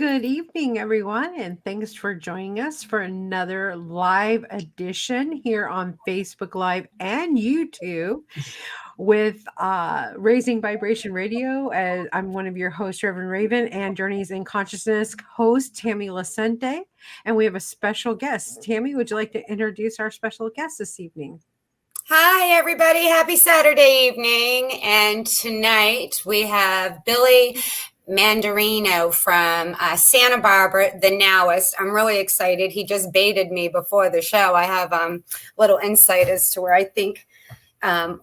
Good evening, everyone, and thanks for joining us for another live edition here on Facebook Live and YouTube with Raising Vibration Radio. As I'm one of your hosts, Reverend Raven, and Journeys in Consciousness host, Tammy Lacente. And we have a special guest. Tammy, would you like to introduce our special guest this evening? Hi, everybody. Happy Saturday evening. And tonight we have Billy Mandarino from Santa Barbara, the Now-ist. I'm really excited. He just baited me before the show. I have little insight as to where I think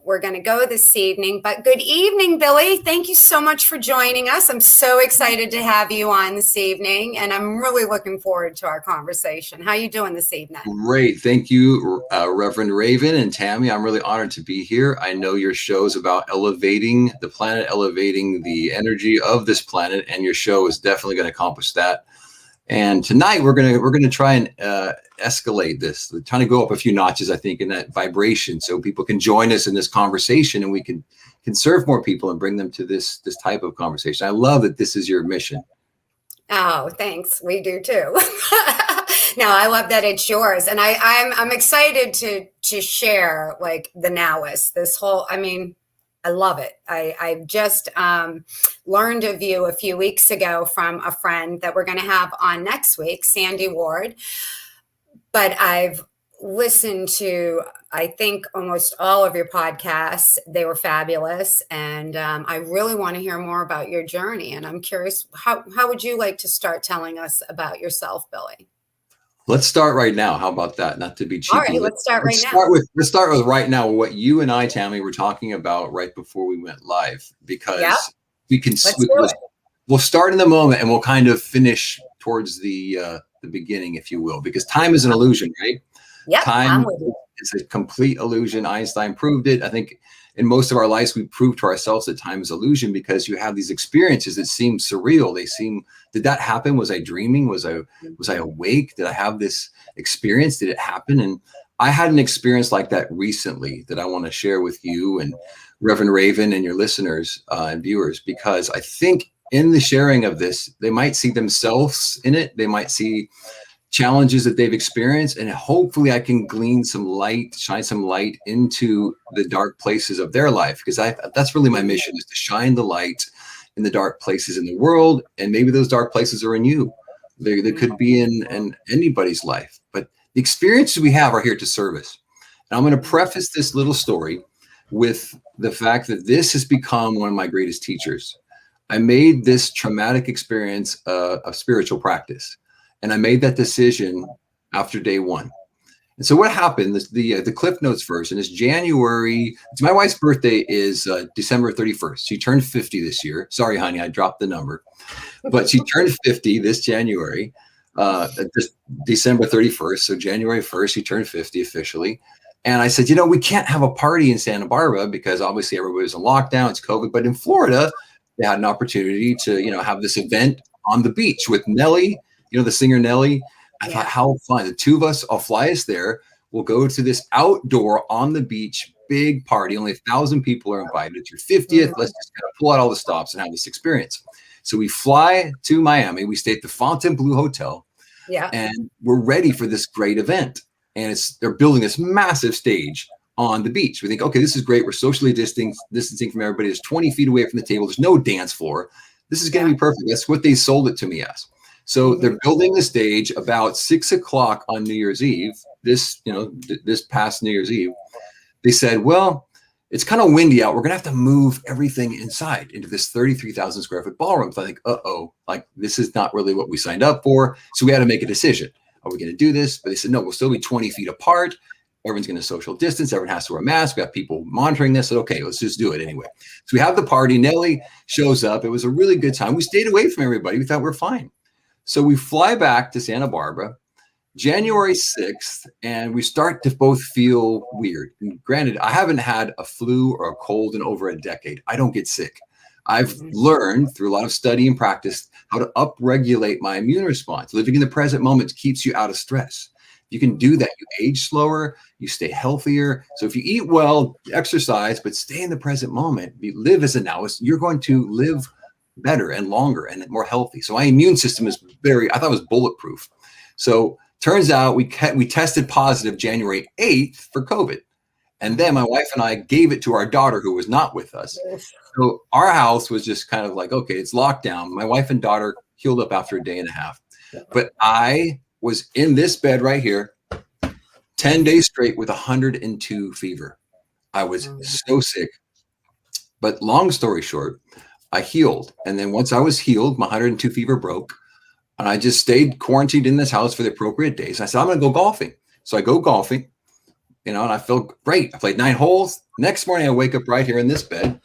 we're going to go this evening. But good evening, Billy. Thank you so much for joining us. I'm so excited to have you on this evening, and I'm really looking forward to our conversation. How are you doing this evening? Great. Thank you, Reverend Raven and Tammy. I'm really honored to be here. I know your show's about elevating the planet, elevating the energy of this planet, and your show is definitely going to accomplish that. And tonight we're gonna try and escalate this, trying to go up a few notches, I think, in that vibration, so people can join us in this conversation, and we can serve more people and bring them to this type of conversation. I love that this is your mission. Oh, thanks. We do too. No, I love that it's yours, and I'm excited to share like the Now-ist. This whole, I love it. I just learned of you a few weeks ago from a friend that we're going to have on next week, Sandy Ward. But I've listened to, I think, almost all of your podcasts. They were fabulous. And I really want to hear more about your journey. And I'm curious, how would you like to start telling us about yourself, Billy? Let's start right now. How about that? Not to be cheeky. All right, let's start right now. Let's start with right now what you and I, Tammy, were talking about right before we went live, because we can. We'll start in the moment and we'll kind of finish towards the beginning, if you will, because time is an illusion, right? Yeah, time is a complete illusion. Einstein proved it. I think in most of our lives, we prove to ourselves that time is illusion because you have these experiences that seem surreal. Did that happen? Was I dreaming? Was I awake? Did I have this experience? Did it happen? And I had an experience like that recently that I want to share with you and Reverend Raven and your listeners and viewers, because I think in the sharing of this, they might see themselves in it. They might see challenges that they've experienced, and hopefully I can glean some light, shine some light into the dark places of their life, because that's really my mission, is to shine the light in the dark places in the world. And maybe those dark places are in you. They could be in anybody's life, but the experiences we have are here to serve us. And I'm going to preface this little story with the fact that this has become one of my greatest teachers. I made this traumatic experience a spiritual practice. And I made that decision after day one. And so what happened, the Cliff Notes version is January. My wife's birthday is December 31st. She turned 50 this year. Sorry, honey, I dropped the number. But she turned 50 this January, this December 31st. So January 1st, she turned 50 officially. And I said, we can't have a party in Santa Barbara because obviously everybody was in lockdown. It's COVID. But in Florida, they had an opportunity to, have this event on the beach with Nelly. The singer Nelly. I thought, how fun. The two of us, I'll fly us there. We'll go to this outdoor on the beach, big party. Only 1,000 people are invited. It's your 50th. Let's just kind of pull out all the stops and have this experience. So we fly to Miami. We stay at the Fontainebleau Hotel. Yeah. And we're ready for this great event. And they're building this massive stage on the beach. We think, okay, this is great. We're socially distancing from everybody. There's 20 feet away from the table. There's no dance floor. This is going to be perfect. That's what they sold it to me as. So they're building the stage about 6 o'clock on New Year's Eve. This past New Year's Eve, they said, well, it's kind of windy out. We're going to have to move everything inside into this 33,000 square foot ballroom. So I think, this is not really what we signed up for. So we had to make a decision. Are we going to do this? But they said, no, we'll still be 20 feet apart. Everyone's going to social distance. Everyone has to wear a mask. We have people monitoring this. So, okay, let's just do it anyway. So we have the party. Nelly shows up. It was a really good time. We stayed away from everybody. We thought we're fine. So we fly back to Santa Barbara, January 6th, and we start to both feel weird. And granted, I haven't had a flu or a cold in over a decade. I don't get sick. I've learned through a lot of study and practice how to upregulate my immune response. Living in the present moment keeps you out of stress. You can do that. You age slower, you stay healthier. So if you eat well, exercise, but stay in the present moment, live as a Now-ist, you're going to live better and longer and more healthy. So my immune system is I thought it was bulletproof. So turns out we tested positive January 8th for COVID. And then my wife and I gave it to our daughter who was not with us. So our house was just kind of like, okay, it's locked down. My wife and daughter healed up after a day and a half. But I was in this bed right here, 10 days straight with 102 fever. I was so sick. But long story short, I healed. And then once I was healed, my 102 fever broke. And I just stayed quarantined in this house for the appropriate days. I said, I'm going to go golfing. So I go golfing, and I feel great. I played 9 holes. Next morning, I wake up right here in this bed,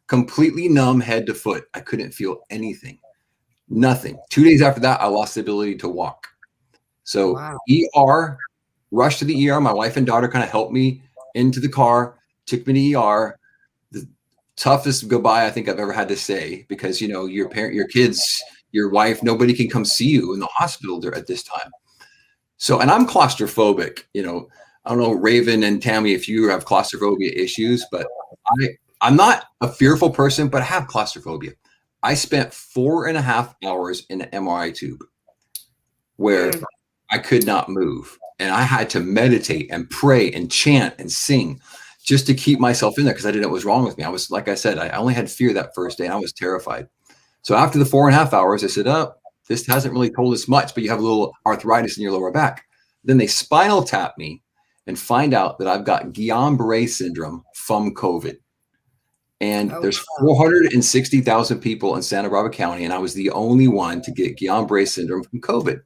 completely numb head to foot. I couldn't feel anything, nothing. 2 days after that, I lost the ability to walk. So ER, rushed to the ER. My wife and daughter kind of helped me into the car, took me to ER. The toughest goodbye I think I've ever had to say, because, your parent, your kids, your wife, nobody can come see you in the hospital at this time. So, and I'm claustrophobic, I don't know, Raven and Tammy, if you have claustrophobia issues, but I'm not a fearful person, but I have claustrophobia. I spent 4.5 hours in an MRI tube where I could not move. And I had to meditate and pray and chant and sing just to keep myself in there, because I didn't know what was wrong with me. I was, like I said, I only had fear that first day, and I was terrified. So after the 4.5 hours, I said, oh, this hasn't really told us much, but you have a little arthritis in your lower back. Then they spinal tap me and find out that I've got Guillain-Barré syndrome from COVID. And there's 460,000 people in Santa Barbara County, and I was the only one to get Guillain-Barré syndrome from COVID.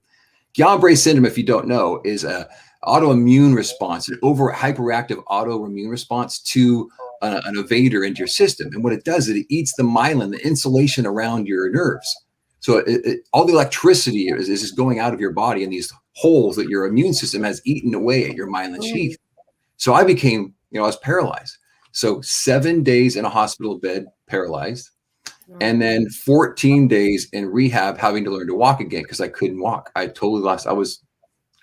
Guillain-Barré syndrome, if you don't know, is an autoimmune response, an hyperactive autoimmune response to an evader into your system. And what it does is it eats the myelin, the insulation around your nerves. So all the electricity is just going out of your body in these holes that your immune system has eaten away at your myelin sheath. So I became, I was paralyzed. So 7 days in a hospital bed, paralyzed. And then 14 days in rehab, having to learn to walk again because I couldn't walk. I was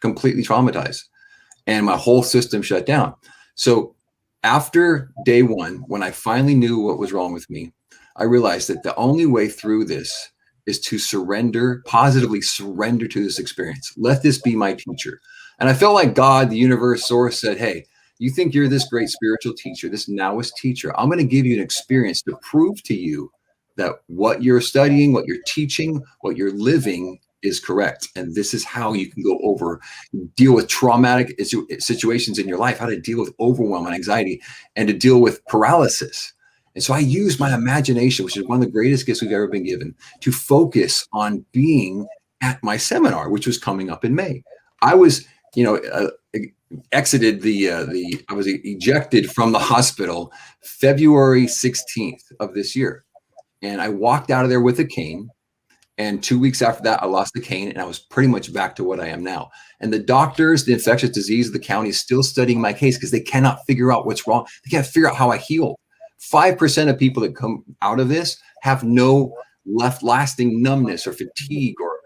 completely traumatized, and my whole system shut down. So after day 1, when I finally knew what was wrong with me, I realized that the only way through this is to positively surrender to this experience. Let this be my teacher. And I felt like God, the universe, source said, hey, you think you're this great spiritual teacher, this Now-ist teacher. I'm going to give you an experience to prove to you that what you're studying, what you're teaching, what you're living is correct. And this is how you can deal with traumatic situations in your life, how to deal with overwhelm and anxiety, and to deal with paralysis. And so I used my imagination, which is one of the greatest gifts we've ever been given, to focus on being at my seminar, which was coming up in May. I was, I was ejected from the hospital February 16th of this year. And I walked out of there with a cane. And 2 weeks after that, I lost the cane, and I was pretty much back to what I am now. And the doctors, the infectious disease of the county, is still studying my case because they cannot figure out what's wrong. They can't figure out how I healed. 5% of people that come out of this have no lasting numbness or fatigue or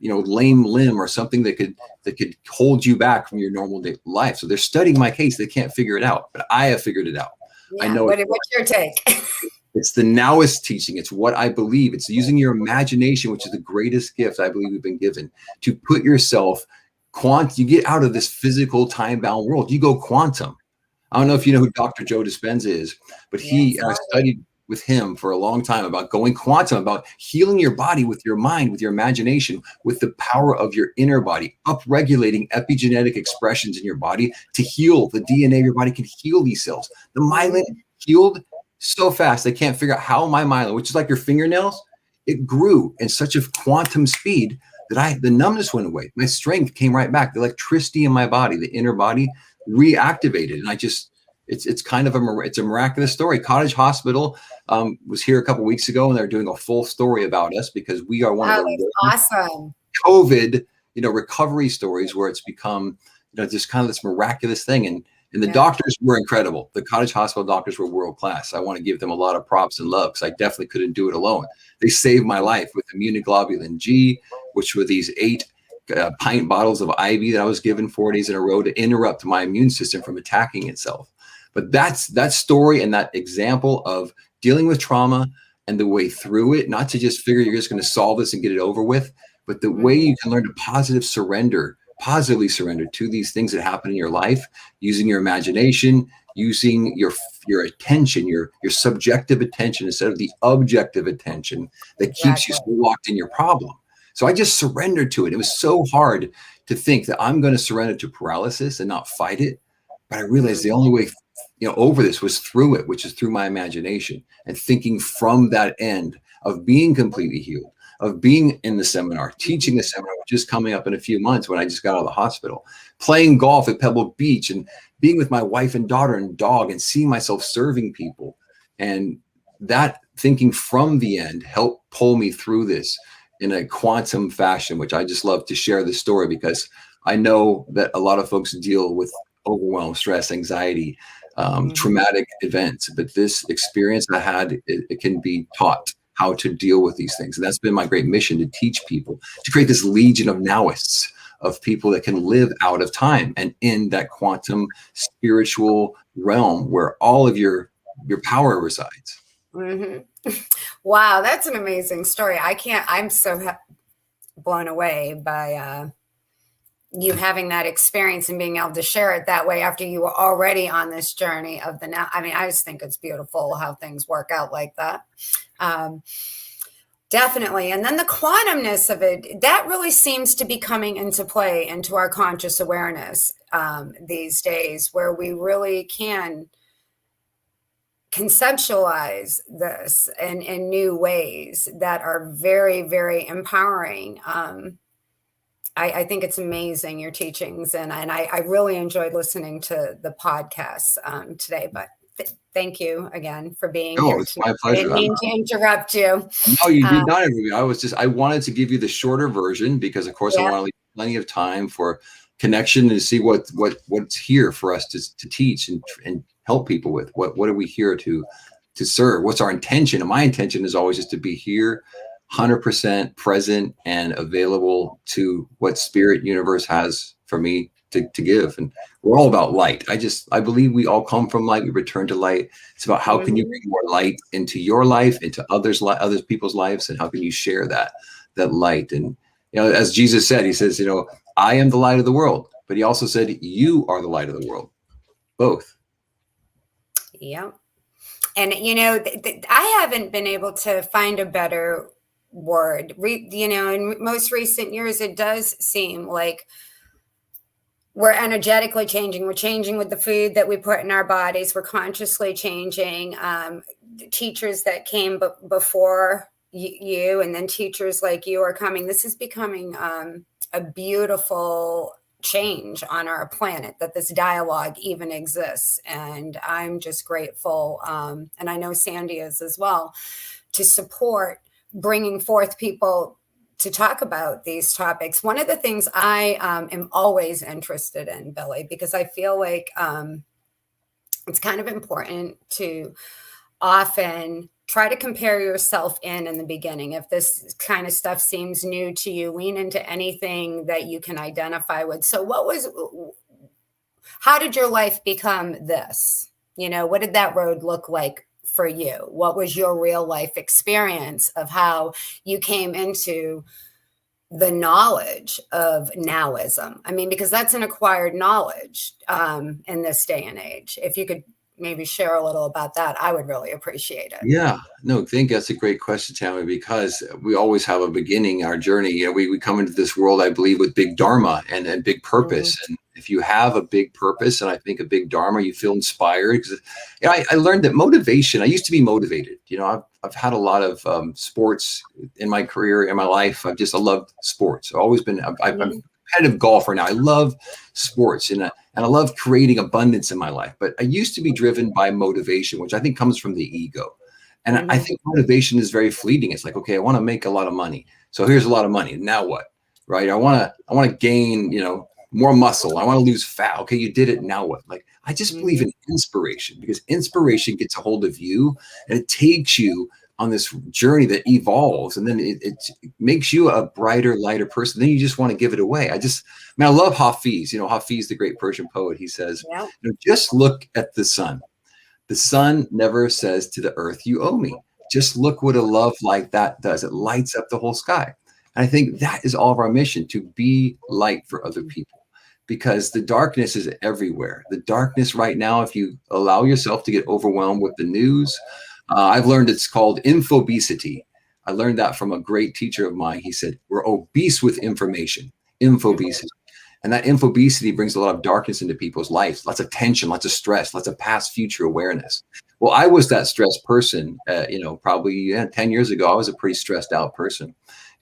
lame limb or something that could hold you back from your normal day life. So they're studying my case. They can't figure it out, but I have figured it out. Yeah, I know. What's your take? It's the Now-ist teaching. It's what I believe. It's using your imagination, which is the greatest gift I believe we've been given, to put yourself you get out of this physical time-bound world. You go quantum. I don't know if you know who Dr. Joe Dispenza is, but I studied with him for a long time about going quantum, about healing your body with your mind, with your imagination, with the power of your inner body, upregulating epigenetic expressions in your body to heal the DNA of your body, can heal these cells. The myelin healed so fast, they can't figure out how my myelin, which is like your fingernails, it grew in such a quantum speed that the numbness went away. My strength came right back. The electricity in my body, the inner body, reactivated. And it's kind of it's a miraculous story. Cottage Hospital was here a couple of weeks ago, and they're doing a full story about us because we are one of the awesome COVID, recovery stories where it's become, just kind of this miraculous thing. And the doctors were incredible. The Cottage Hospital doctors were world class. I want to give them a lot of props and love because I definitely couldn't do it alone. They saved my life with immunoglobulin G, which were these 8 pint bottles of IV that I was given 4 days in a row to interrupt my immune system from attacking itself. But that story and that example of dealing with trauma and the way through it, not to just figure you're just going to solve this and get it over with, but the way you can learn to positively surrender to these things that happen in your life, using your imagination, using your attention, your subjective attention instead of the objective attention that keeps you so locked in your problem. So I just surrendered to it. It was so hard to think that I'm going to surrender to paralysis and not fight it. But I realized the only way, over this was through it, which is through my imagination and thinking from that end of being completely healed, of being in the seminar, teaching the seminar, which is coming up in a few months when I just got out of the hospital, playing golf at Pebble Beach and being with my wife and daughter and dog and seeing myself serving people. And that thinking from the end helped pull me through this in a quantum fashion, which I just love to share the story because I know that a lot of folks deal with overwhelm, stress, anxiety, traumatic events. But this experience I had, it can be taught how to deal with these things. And that's been my great mission, to teach people, to create this legion of Now-ists, of people that can live out of time and in that quantum spiritual realm where all of your power resides. Wow, that's an amazing story. I'm so blown away by you having that experience and being able to share it that way after you were already on this journey of the now. I mean, I just think it's beautiful how things work out like that. Definitely. And then the quantumness of it, that really seems to be coming into play into our conscious awareness these days, where we really can conceptualize this in new ways that are very, very empowering. I think it's amazing, your teachings, and I really enjoyed listening to the podcast today, but thank you again for being here. It's my pleasure. I didn't mean to interrupt you. No, you did not interrupt me. I wanted to give you the shorter version because, of course, I want to leave plenty of time for connection and to see what's here for us to teach and help people with. What are we here to serve? What's our intention? And my intention is always just to be here, 100% present and available to what spirit universe has for me to give. And we're all about light. I believe we all come from light. We return to light. It's about how can you bring more light into your life, into other people's lives, and how can you share that light? And as Jesus said, he says, I am the light of the world, but he also said, you are the light of the world. Both. Yeah. And I haven't been able to find a better word. In most recent years, it does seem like we're energetically changing. We're changing with the food that we put in our bodies. We're consciously changing. Teachers that came before you, and then teachers like you are coming. This is becoming a beautiful change on our planet, that this dialogue even exists. And I'm just grateful. And I know Sandy is as well, to support bringing forth people to talk about these topics. One of the things I am always interested in, Billy, because I feel like it's kind of important to often try to compare yourself in the beginning. If this kind of stuff seems new to you, lean into anything that you can identify with. So how did your life become this? What did that road look like for you? What was your real life experience of how you came into the knowledge of Nowism? I mean, because that's an acquired knowledge in this day and age. If you could maybe share a little about that, I would really appreciate it. Yeah, no, I think that's a great question, Tammy, because we always have a beginning, our journey. We come into this world, I believe, with big dharma and big purpose. And if you have a big purpose and I think a big dharma, you feel inspired. Because I learned that motivation, I used to be motivated. I've had a lot of sports in my career, in my life. I loved sports. I've always been, I'm a competitive golfer now. I love sports and I love creating abundance in my life. But I used to be driven by motivation, which I think comes from the ego. And I think motivation is very fleeting. It's like, okay, I want to make a lot of money. So here's a lot of money. Now what? Right? I want to gain, more muscle. I want to lose fat. Okay, you did it. Now what? Like, I just believe in inspiration, because inspiration gets a hold of you and it takes you on this journey that evolves, and then it makes you a brighter, lighter person. Then you just want to give it away. I love Hafiz. Hafiz, the great Persian poet, he says, just look at the sun. The sun never says to the earth, you owe me. Just look what a love like that does. It lights up the whole sky. And I think that is all of our mission, to be light for other people, because the darkness is everywhere. The darkness right now, if you allow yourself to get overwhelmed with the news, I've learned it's called infobesity. I learned that from a great teacher of mine. He said, we're obese with information, infobesity. And that infobesity brings a lot of darkness into people's lives, lots of tension, lots of stress, lots of past future awareness. Well, I was that stressed person, probably 10 years ago. I was a pretty stressed out person.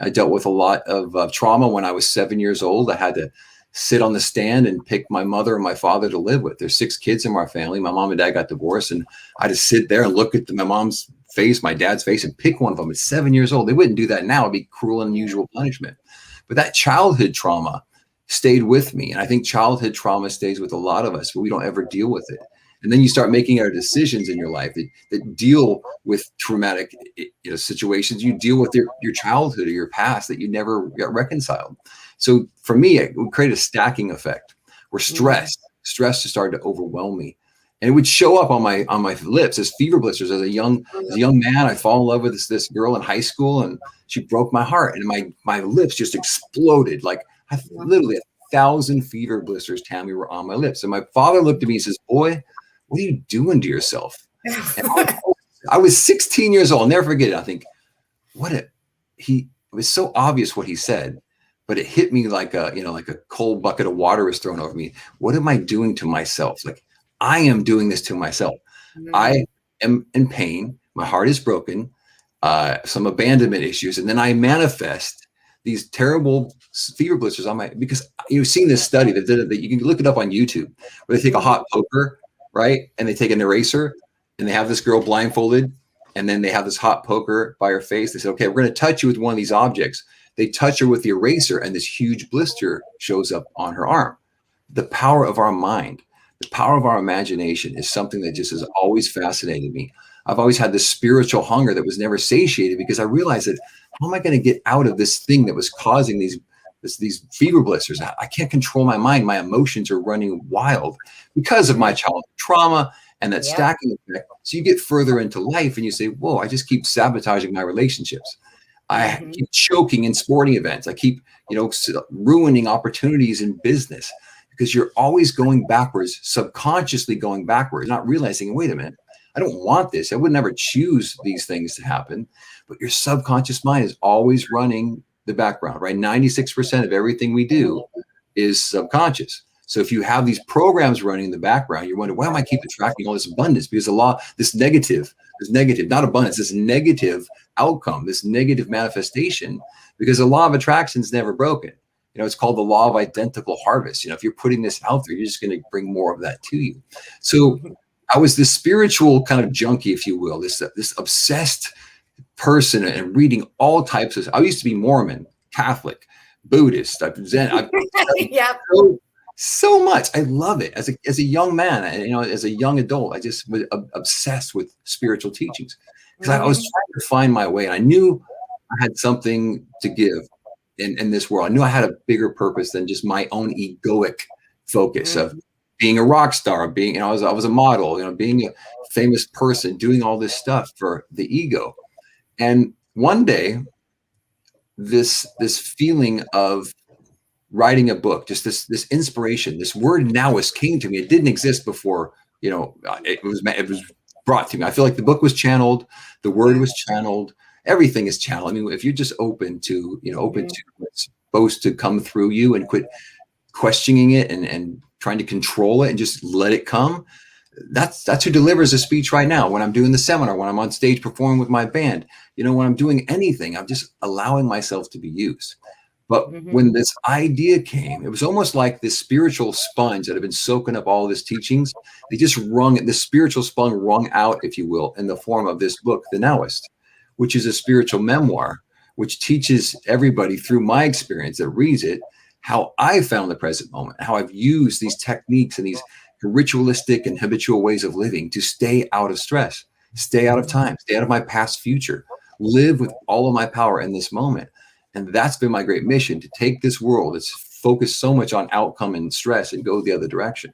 I dealt with a lot of trauma when I was 7 years old. I had to sit on the stand and pick my mother and my father to live with. There's 6 kids in my family. My mom and dad got divorced, and I had to sit there and look at my mom's face, my dad's face, and pick one of them at 7 years old. They wouldn't do that now. It'd be cruel and unusual punishment. But that childhood trauma stayed with me. And I think childhood trauma stays with a lot of us, but we don't ever deal with it. And then you start making our decisions in your life that deal with traumatic situations. You deal with your childhood or your past that you never got reconciled. So for me, it would create a stacking effect where stress just started to overwhelm me. And it would show up on my lips as fever blisters. As a young man, I fall in love with this girl in high school, and she broke my heart. And my lips just exploded. Like literally 1,000 fever blisters, Tammy, were on my lips. And my father looked at me and says, "Boy, what are you doing to yourself?" And I was 16 years old. I'll never forget it. I think, it was so obvious what he said, but it hit me like a cold bucket of water was thrown over me. What am I doing to myself? Like, I am doing this to myself. I am in pain. My heart is broken, some abandonment issues. And then I manifest these terrible fever blisters on because you've seen this study that did it, that you can look it up on YouTube, where they take a hot poker, right? And they take an eraser and they have this girl blindfolded, and then they have this hot poker by her face. They say, okay, we're going to touch you with one of these objects. They touch her with the eraser, and this huge blister shows up on her arm. The power of our mind, the power of our imagination is something that just has always fascinated me. I've always had this spiritual hunger that was never satiated, because I realized that, how am I going to get out of this thing that was causing these fever blisters? I can't control my mind. My emotions are running wild because of my childhood trauma and that stacking effect. So you get further into life and you say, whoa, I just keep sabotaging my relationships. I keep choking in sporting events. I keep, ruining opportunities in business, because you're always going backwards, subconsciously going backwards, not realizing, wait a minute, I don't want this. I would never choose these things to happen. But your subconscious mind is always running the background, right? 96% of everything we do is subconscious. So if you have these programs running in the background, you wonder, why am I keep attracting all this abundance? Because this negative, not abundance, this negative outcome, this negative manifestation, because the law of attraction is never broken. It's called the law of identical harvest. If you're putting this out there, you're just going to bring more of that to you. So I was this spiritual kind of junkie, if you will, this obsessed person, and reading all types of. I used to be Mormon, Catholic, Buddhist, Zen. I've so much. I love it as a young man, and as a young adult, I just was obsessed with spiritual teachings, because I was trying to find my way, and I knew I had something to give in this world. I knew I had a bigger purpose than just my own egoic focus of being a rock star, being, I was a model, being a famous person, doing all this stuff for the ego. And one day, this feeling of writing a book, just this inspiration, this word "now-ist" came to me. It didn't exist before, it was brought to me. I feel like the book was channeled, the word was channeled, everything is channeled. I mean, if you're just open to what's supposed to come through you, and quit questioning it and trying to control it and just let it come, that's who delivers a speech right now. When I'm doing the seminar, when I'm on stage performing with my band, when I'm doing anything, I'm just allowing myself to be used. But when this idea came, it was almost like this spiritual sponge that had been soaking up all this teachings. They just the spiritual sponge wrung out, if you will, in the form of this book, The Now-ist, which is a spiritual memoir, which teaches everybody through my experience that reads it, how I found the present moment, how I've used these techniques and these ritualistic and habitual ways of living to stay out of stress, stay out of time, stay out of my past future, live with all of my power in this moment. And that's been my great mission, to take this world that's focused so much on outcome and stress and go the other direction.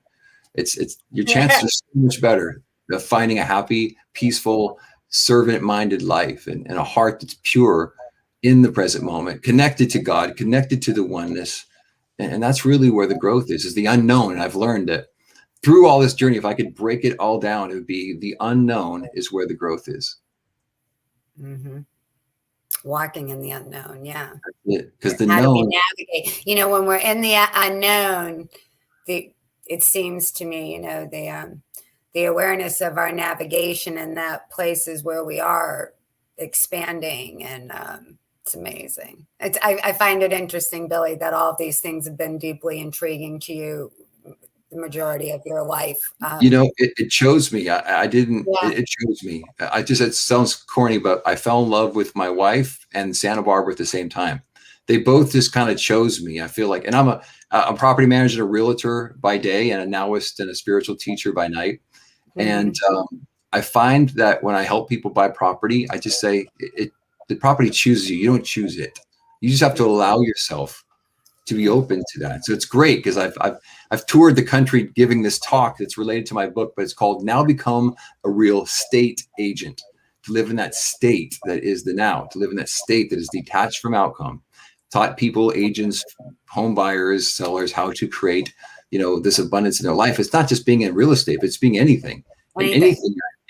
It's your chances are so much better of finding a happy, peaceful, servant-minded life and a heart that's pure in the present moment, connected to God, connected to the oneness. And that's really where the growth is the unknown. And I've learned that through all this journey, if I could break it all down, it would be the unknown is where the growth is. Mm-hmm. Walking in the unknown, yeah. Because the how known, do we navigate? You know, when we're in the unknown, it seems to me, you know, the awareness of our navigation in that places where we are expanding, and it's amazing. I find it interesting, Billy, that all of these things have been deeply intriguing to you the majority of your life. you know, it chose me. I didn't, Yeah. it chose me. It sounds corny, but I fell in love with my wife and Santa Barbara at the same time. They both just kind of chose me. I feel like, and I'm a property manager, a realtor by day, and a Now-ist and a spiritual teacher by night. And I find that when I help people buy property, I just say the property chooses you. You don't choose it. You just have to allow yourself to be open to that. So it's great because I've toured the country giving this talk that's related to my book, but it's called Now Become a Real Estate Agent. To live in that state that is the now, to live in that state that is detached from outcome. Taught people, agents, home buyers, sellers, how to create, you know, this abundance in their life. It's not just being in real estate, but it's being anything. And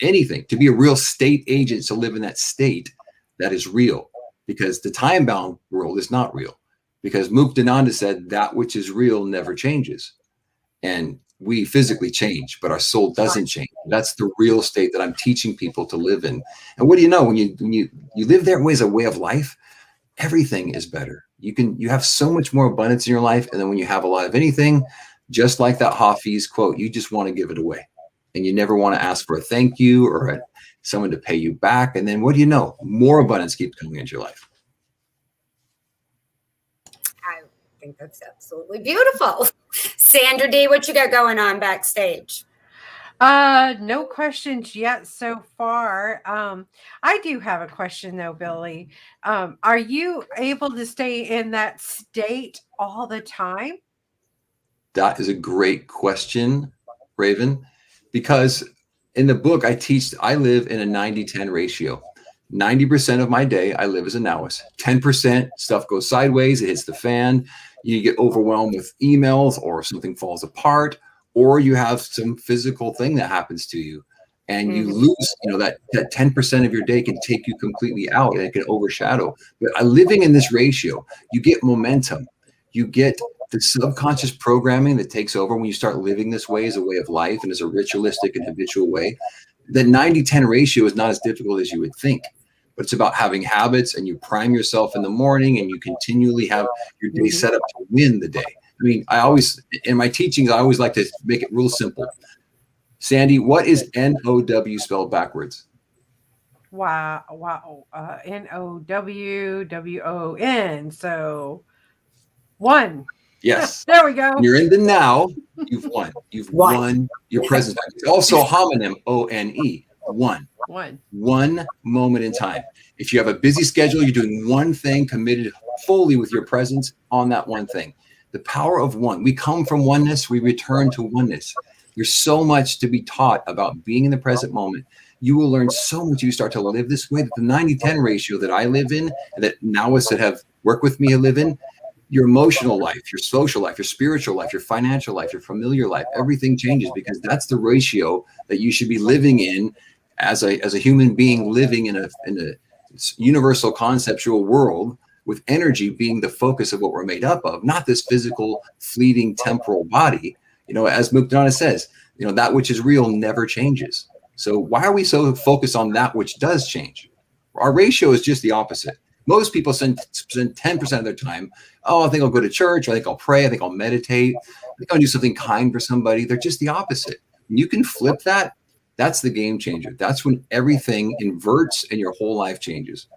anything. To be a real estate agent, to live in that state that is real, because the time-bound world is not real. Because Muktananda said that which is real never changes. And we physically change, but our soul doesn't change. That's the real state that I'm teaching people to live in. And what do you know, when you live that way as a way of life, everything is better. You have so much more abundance in your life. And then when you have a lot of anything, just like that Hafiz quote, you just want to give it away. And you never want to ask for a thank you or someone to pay you back. And then what do you know? More abundance keeps coming into your life. I think that's absolutely beautiful. Sandra D, what you got going on backstage? No questions yet so far. I do have a question though, Billy. Are you able to stay in that state all the time? That is a great question, Raven, because in the book I live in a 90-10 ratio. 90% of my day, I live as a Now-ist. 10% stuff goes sideways, it hits the fan, you get overwhelmed with emails or something falls apart, or you have some physical thing that happens to you and you lose, you know, that 10% of your day can take you completely out and it can overshadow. But living in this ratio, you get momentum, you get the subconscious programming that takes over when you start living this way as a way of life and as a ritualistic and habitual way. The 90-10 ratio is not as difficult as you would think, but it's about having habits, and you prime yourself in the morning and you continually have your day set up to win the day. I mean, in my teachings, I always like to make it real simple. Sandy, what is NOW spelled backwards? Wow. NOWWON. So 1. Yes. There we go. You're in the now. You've won. You've won your present. It's also homonym, ONE. One moment in time. If you have a busy schedule, you're doing one thing, committed fully with your presence on that one thing. The power of one. We come from oneness. We return to oneness. There's so much to be taught about being in the present moment. You will learn so much. You start to live this way. That the 90-10 ratio that I live in, and that Now-ists that have worked with me live in, your emotional life, your social life, your spiritual life, your financial life, your familiar life, everything changes, because that's the ratio that you should be living in as a human being, living in a universal conceptual world, with energy being the focus of what we're made up of, not this physical, fleeting, temporal body. You know, as Muktananda says, you know, that which is real never changes. So why are we so focused on that which does change? Our ratio is just the opposite. Most people spend 10% of their time, oh, I think I'll go to church, I think I'll pray, I think I'll meditate, I think I'll do something kind for somebody. They're just the opposite. When you can flip that, that's the game changer. That's when everything inverts and your whole life changes.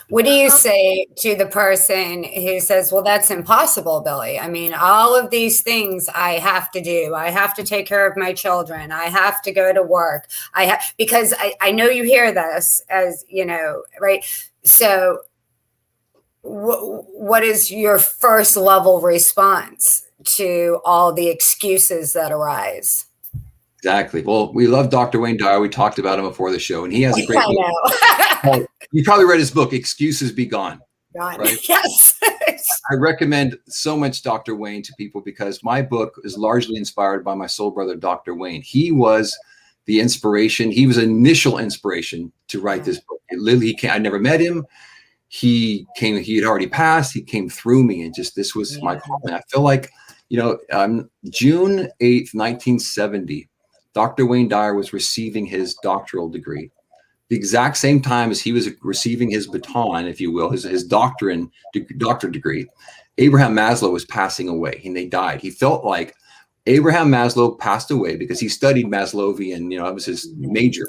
What do you say to the person who says, well, that's impossible, Billy? I mean, all of these things I have to do. I have to take care of my children. I have to go to work. Because I know you hear this, as you know, right? So what is your first level response to all the excuses that arise? Exactly. Well, we love Dr. Wayne Dyer. We talked about him before the show, and he has a great book. I know. You probably read his book, Excuses Be Gone. God. Right? Yes. I recommend so much Dr. Wayne to people because my book is largely inspired by my soul brother, Dr. Wayne. He was the inspiration. He was initial inspiration to write this book. I never met him. He had already passed. He came through me, and just, this was my calling. I feel like, June 8th, 1970, Dr. Wayne Dyer was receiving his doctoral degree. The exact same time as he was receiving his baton, if you will, his doctorate degree, Abraham Maslow was passing away, and they died. He felt like Abraham Maslow passed away because he studied Maslowian, that was his major,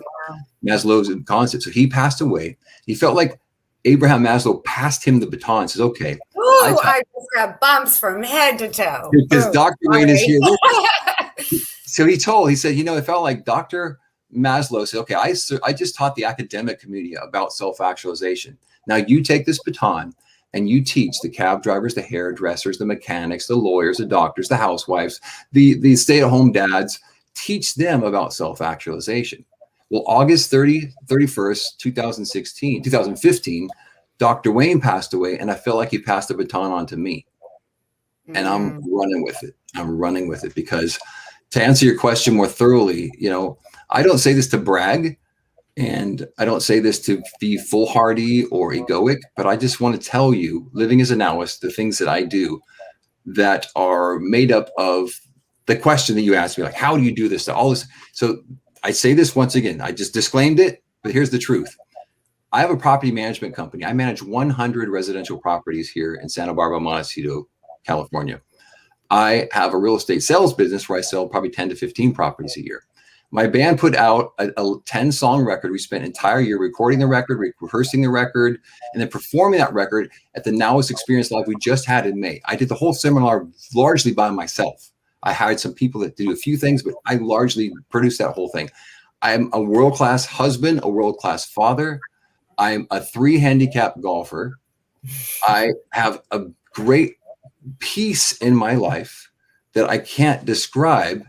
Maslow's concept. So he passed away. He felt like Abraham Maslow passed him the baton and says, okay. Ooh, I just got bumps from head to toe. Because Dr. Wayne is here. So he said, it felt like Dr. Maslow said, okay, I just taught the academic community about self-actualization. Now you take this baton and you teach the cab drivers, the hairdressers, the mechanics, the lawyers, the doctors, the housewives, the stay-at-home dads, teach them about self-actualization. Well, August 31st, 2015, Dr. Wayne passed away, and I felt like he passed the baton on to me. And I'm running with it. I'm running with it because, to answer your question more thoroughly, I don't say this to brag, and I don't say this to be foolhardy or egoic, but I just want to tell you, living as a Now-ist, the things that I do that are made up of the question that you asked me, like, how do you do this? All this. So I say this once again, I just disclaimed it, but here's the truth. I have a property management company. I manage 100 residential properties here in Santa Barbara, Montecito, California. I have a real estate sales business where I sell probably 10 to 15 properties a year. My band put out a 10-song record. We spent an entire year recording the record, rehearsing the record, and then performing that record at the Now-ist Experience Live we just had in May. I did the whole seminar largely by myself. I hired some people that do a few things, but I largely produced that whole thing. I'm a world-class husband, a world-class father. I'm a 3-handicap golfer. I have a great peace in my life that I can't describe.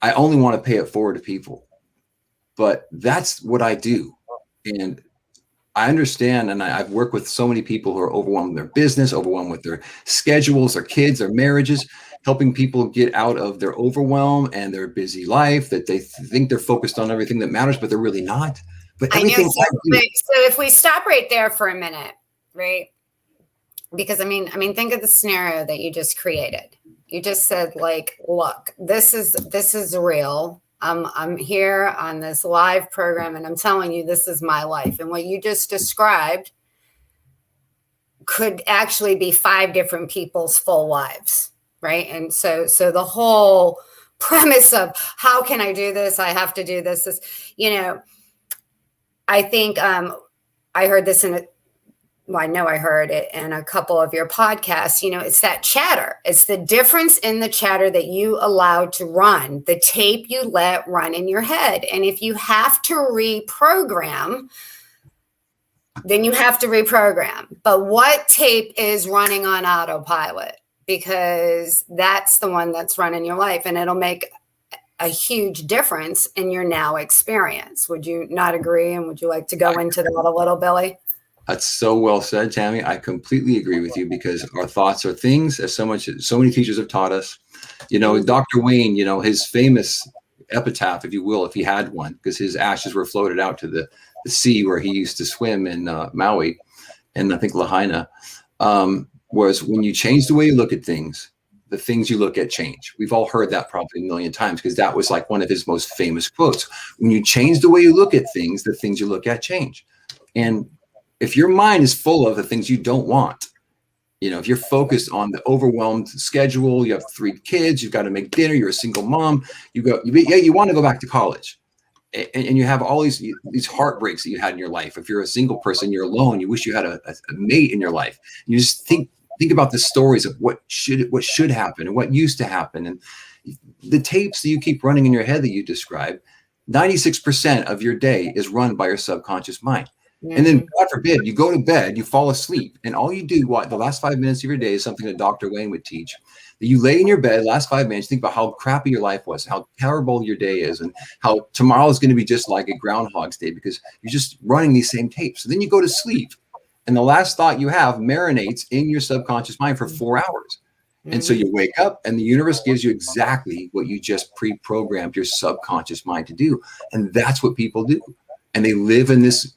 I only want to pay it forward to people, but that's what I do. And I understand. And I've worked with so many people who are overwhelmed with their business, overwhelmed with their schedules, their kids, their marriages, helping people get out of their overwhelm and their busy life that they think they're focused on everything that matters, but they're really not. But everything so if we stop right there for a minute, right? Because I mean, think of the scenario that you just created. You just said, like, look, this is real. I'm here on this live program, and I'm telling you, this is my life. And what you just described could actually be 5 different people's full lives, right? And so the whole premise of how can I do this? I have to do this. Is, I think I heard this I know I heard it in a couple of your podcasts. It's that chatter. It's the difference in the chatter that you allow to run, the tape you let run in your head. And if you have to reprogram, then you have to reprogram. But what tape is running on autopilot? Because that's the one that's running your life, and it'll make a huge difference in your now experience. Would you not agree? And would you like to go into that a little, Billy? That's so well said, Tammy. I completely agree with you because our thoughts are things, as so many teachers have taught us. Dr. Wayne, his famous epitaph, if you will, if he had one, because his ashes were floated out to the sea where he used to swim in Maui, and I think Lahaina, was when you change the way you look at things, the things you look at change. We've all heard that probably a million times because that was like one of his most famous quotes. When you change the way you look at things, the things you look at change. And if your mind is full of the things you don't want, if you're focused on the overwhelmed schedule, you have 3 kids, you've got to make dinner, you're a single mom, you want to go back to college, and you have all these heartbreaks that you had in your life. If you're a single person, you're alone, you wish you had a mate in your life. You just think about the stories of what should happen and what used to happen, and the tapes that you keep running in your head that you describe. 96% of your day is run by your subconscious mind. And then, God forbid, you go to bed, you fall asleep, and all you do, the last 5 minutes of your day is something that Dr. Wayne would teach. That you lay in your bed, last 5 minutes, think about how crappy your life was, how terrible your day is, and how tomorrow is going to be just like a Groundhog's Day because you're just running these same tapes. So then you go to sleep, and the last thought you have marinates in your subconscious mind for 4 hours. And so you wake up, and the universe gives you exactly what you just pre-programmed your subconscious mind to do. And that's what people do. And they live in this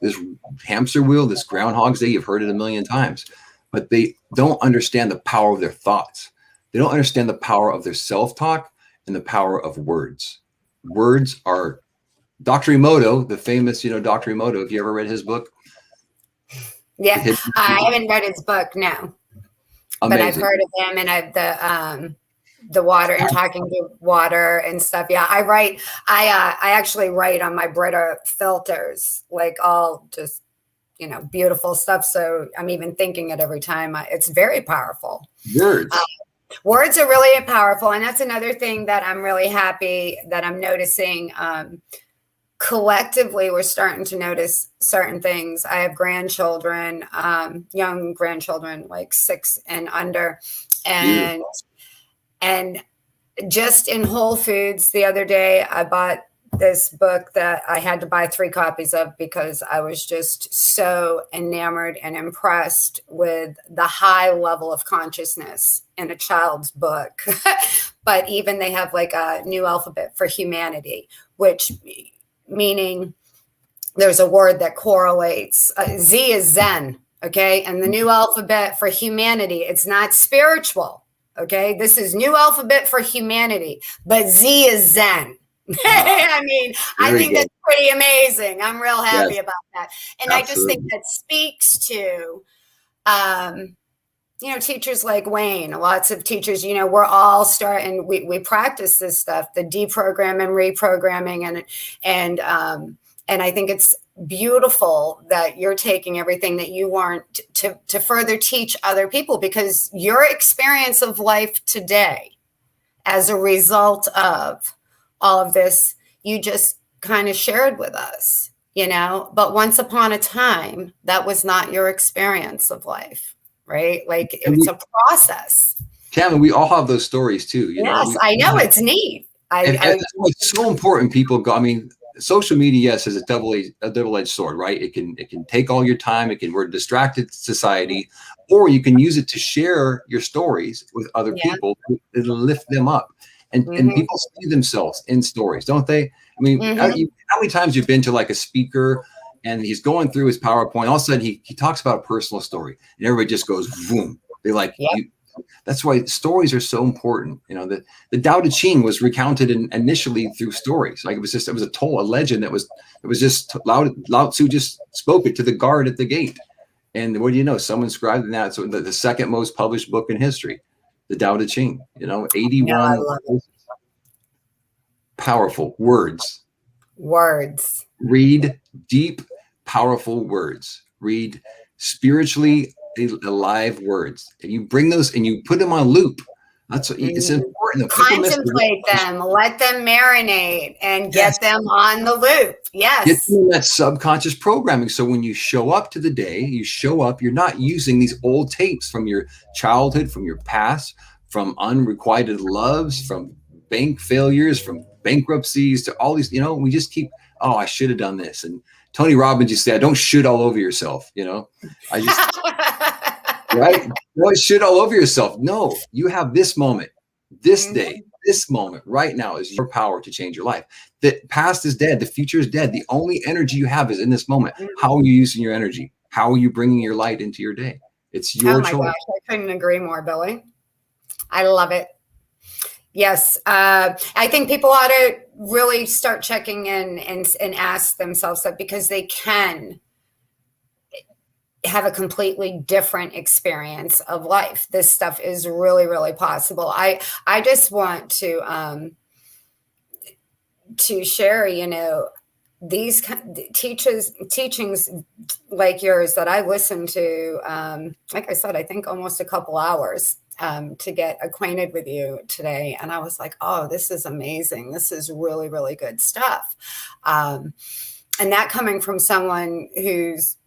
hamster wheel, this Groundhog's Day. You've heard it a million times, but they don't understand the power of their thoughts. They don't understand the power of their self-talk and the power of words. Words are Dr. Emoto, the famous, Dr. Emoto. Have you ever read his book? Yeah, I haven't read his book, no. Amazing. But I've heard of him, and the water and talking to water and stuff. Yeah, I write. I actually write on my Brita filters, like all just beautiful stuff. So I'm even thinking it every time. It's very powerful. Words are really powerful, and that's another thing that I'm really happy that I'm noticing. Collectively, we're starting to notice certain things. I have grandchildren, young grandchildren, like 6 and under, and just in Whole Foods the other day, I bought this book that I had to buy 3 copies of because I was just so enamored and impressed with the high level of consciousness in a child's book. But even they have like a new alphabet for humanity, which meaning there's a word that correlates. Z is Zen, okay? And the new alphabet for humanity, it's not spiritual, okay? This is new alphabet for humanity, but Z is Zen. I mean, I think that's pretty amazing. I'm real happy about that. And absolutely. I just think that speaks to, teachers like Wayne, lots of teachers, we're all starting, we practice this stuff, the deprogram and reprogramming. And I think it's beautiful that you're taking everything that you learned to further teach other people, because your experience of life today, as a result of all of this, you just kind of shared with us, but once upon a time, that was not your experience of life. Right? Like it's a process. Cameron, we all have those stories too. Yes, I know. It's neat. It's so important. People go, social media, yes, is a double-edged sword, right? It can take all your time. We're a distracted society, or you can use it to share your stories with other people. It'll lift them up. And people see themselves in stories, don't they? How many times you've been to like a speaker and he's going through his PowerPoint, all of a sudden he talks about a personal story and everybody just goes, boom. They like, that's why stories are so important. The Tao Te Ching was recounted initially through stories. Like it was a legend that was just Lao Tzu just spoke it to the guard at the gate. And what do you know? Someone scribed in that. So the second most published book in history, the Tao Te Ching, 81 powerful words. Read deep, powerful words. Read spiritually alive words. And you bring those and you put them on loop. That's what it's important. Contemplate them, let them marinate, and get them on the loop. Yes. Get them in that subconscious programming. So when you show up to the day, you're not using these old tapes from your childhood, from your past, from unrequited loves, from bank failures, from bankruptcies, to all these, we just keep, I should have done this. And Tony Robbins used to say, don't shit all over yourself. Right? Don't shit all over yourself. No, you have this moment, this day, this moment right now is your power to change your life. The past is dead. The future is dead. The only energy you have is in this moment. How are you using your energy? How are you bringing your light into your day? It's your choice. Gosh, I couldn't agree more, Billy. I love it. Yes. I think people ought to really start checking in and ask themselves that, because they can have a completely different experience of life. This stuff is really, really possible. I just want to share, these teachings like yours that I listened to, like I said, I think almost a couple hours to get acquainted with you today. And I was like, oh, this is amazing. This is really, really good stuff. And that coming from someone who's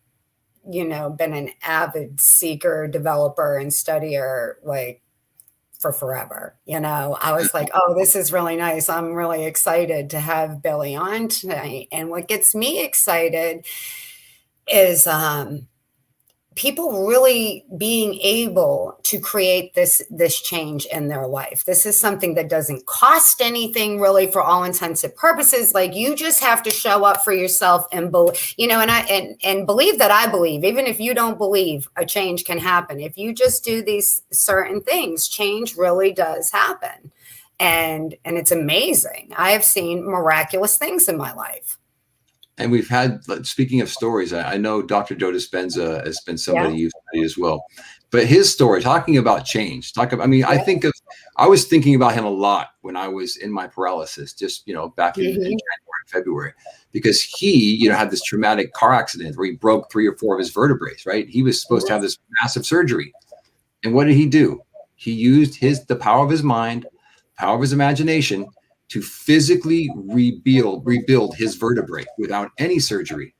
been an avid seeker, developer, and studier, like, for forever. I was like, oh, this is really nice. I'm really excited to have Billy on tonight. And what gets me excited is people really being able to create this change in their life. This is something that doesn't cost anything, really, for all intents and purposes. Like, you just have to show up for yourself and and believe that I believe, even if you don't believe, a change can happen. If you just do these certain things, change really does happen. And it's amazing. I have seen miraculous things in my life. And we've had, speaking of stories, I know Dr. Joe Dispenza has been somebody you've studied as well. But his story, talking about change, I was thinking about him a lot when I was in my paralysis, just, back in January, February, because he, had this traumatic car accident where he broke 3 or 4 of his vertebrae, right? He was supposed to have this massive surgery. And what did he do? He used the power of his mind, power of his imagination, to physically rebuild his vertebrae without any surgery.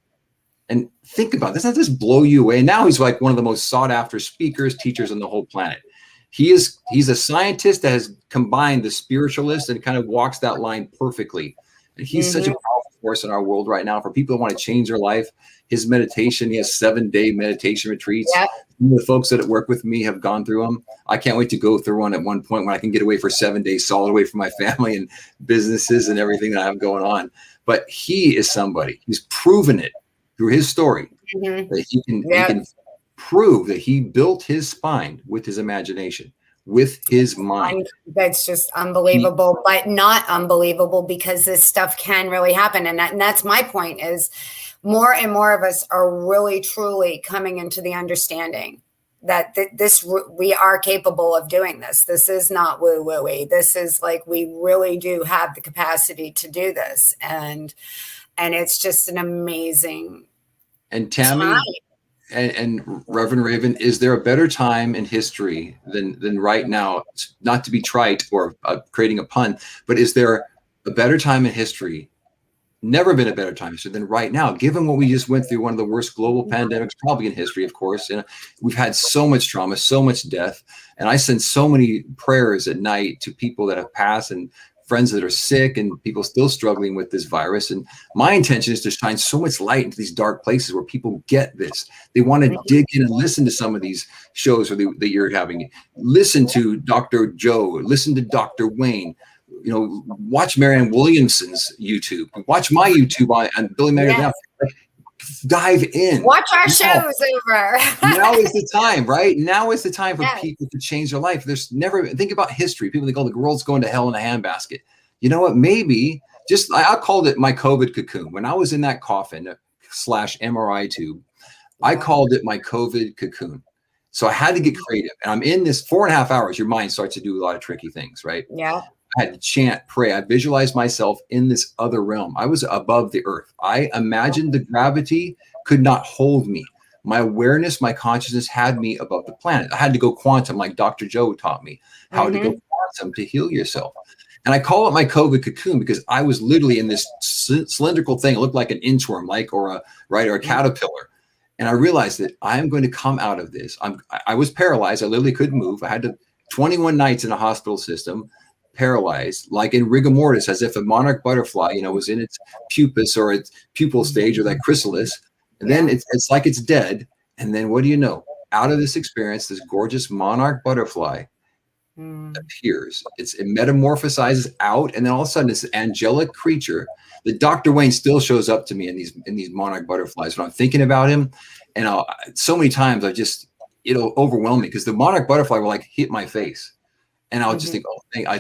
And think about this, doesn't this blow you away? And now he's like one of the most sought after speakers, teachers on the whole planet. He's a scientist that has combined the spiritualist and kind of walks that line perfectly. And he's such a powerful force in our world right now for people that want to change their life. His meditation, he has 7-day meditation retreats. Yep. The folks that work with me have gone through them. I can't wait to go through one at one point when I can get away for 7 days, solid away from my family and businesses and everything that I have going on. But he is somebody, he's proven it through his story that he can prove that he built his spine with his imagination, with his mind. That's just unbelievable, but not unbelievable, because this stuff can really happen. And that's my point, is more and more of us are really, truly coming into the understanding that we are capable of doing this. This is not woo-woo-y. This is like, we really do have the capacity to do this. And it's just an amazing And Tammy and Reverend Raven, is there a better time in history than right now? Not to be trite or creating a pun, but is there a better time in history? Never been a better time than right now, given what we just went through, one of the worst global pandemics probably in history, of course. And we've had so much trauma, so much death. And I send so many prayers at night to people that have passed and friends that are sick and people still struggling with this virus. And my intention is to shine so much light into these dark places where people get this. They want to dig in and listen to some of these shows that you're having. Listen to Dr. Joe, listen to Dr. Wayne. Watch Marianne Williamson's YouTube. Watch my YouTube on Billy Mandarino. Dive in. Watch our shows over. Now is the time, right? Now is the time for people to change their life. There's never, think about history. People think, oh, the world's going to hell in a handbasket. You know what? Maybe I called it my COVID cocoon. When I was in that coffin / MRI tube, I called it my COVID cocoon. So I had to get creative. And I'm in this 4.5 hours. Your mind starts to do a lot of tricky things, right? Yeah. I had to chant, pray. I visualized myself in this other realm. I was above the earth. I imagined the gravity could not hold me. My awareness, my consciousness had me above the planet. I had to go quantum, like Dr. Joe taught me how to go quantum to heal yourself. And I call it my COVID cocoon because I was literally in this cylindrical thing. It looked like an inchworm, or a caterpillar. And I realized that I am going to come out of this. I was paralyzed. I literally couldn't move. I had 21 nights in a hospital system, paralyzed, like in rigor mortis, as if a monarch butterfly, was in its pupus or its pupal stage, or that chrysalis. And then it's like it's dead. And then what do you know? Out of this experience, this gorgeous monarch butterfly appears. It metamorphosizes out, and then all of a sudden, this angelic creature. The Dr. Wayne still shows up to me in these monarch butterflies when I'm thinking about him. And so many times it'll overwhelm me, because the monarch butterfly will hit my face. And I'll just think, I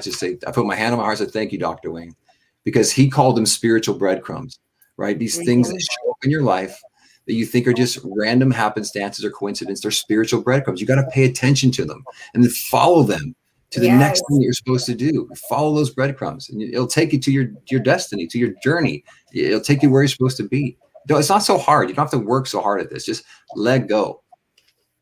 put my hand on my heart and say, thank you, Dr. Wayne, because he called them spiritual breadcrumbs, right? These things that show up in your life that you think are just random happenstances or coincidence. They're spiritual breadcrumbs. You got to pay attention to them and then follow them to the next thing that you're supposed to do. Follow those breadcrumbs, and it'll take you to your destiny, to your journey. It'll take you where you're supposed to be. It's not so hard. You don't have to work so hard at this. Just let go.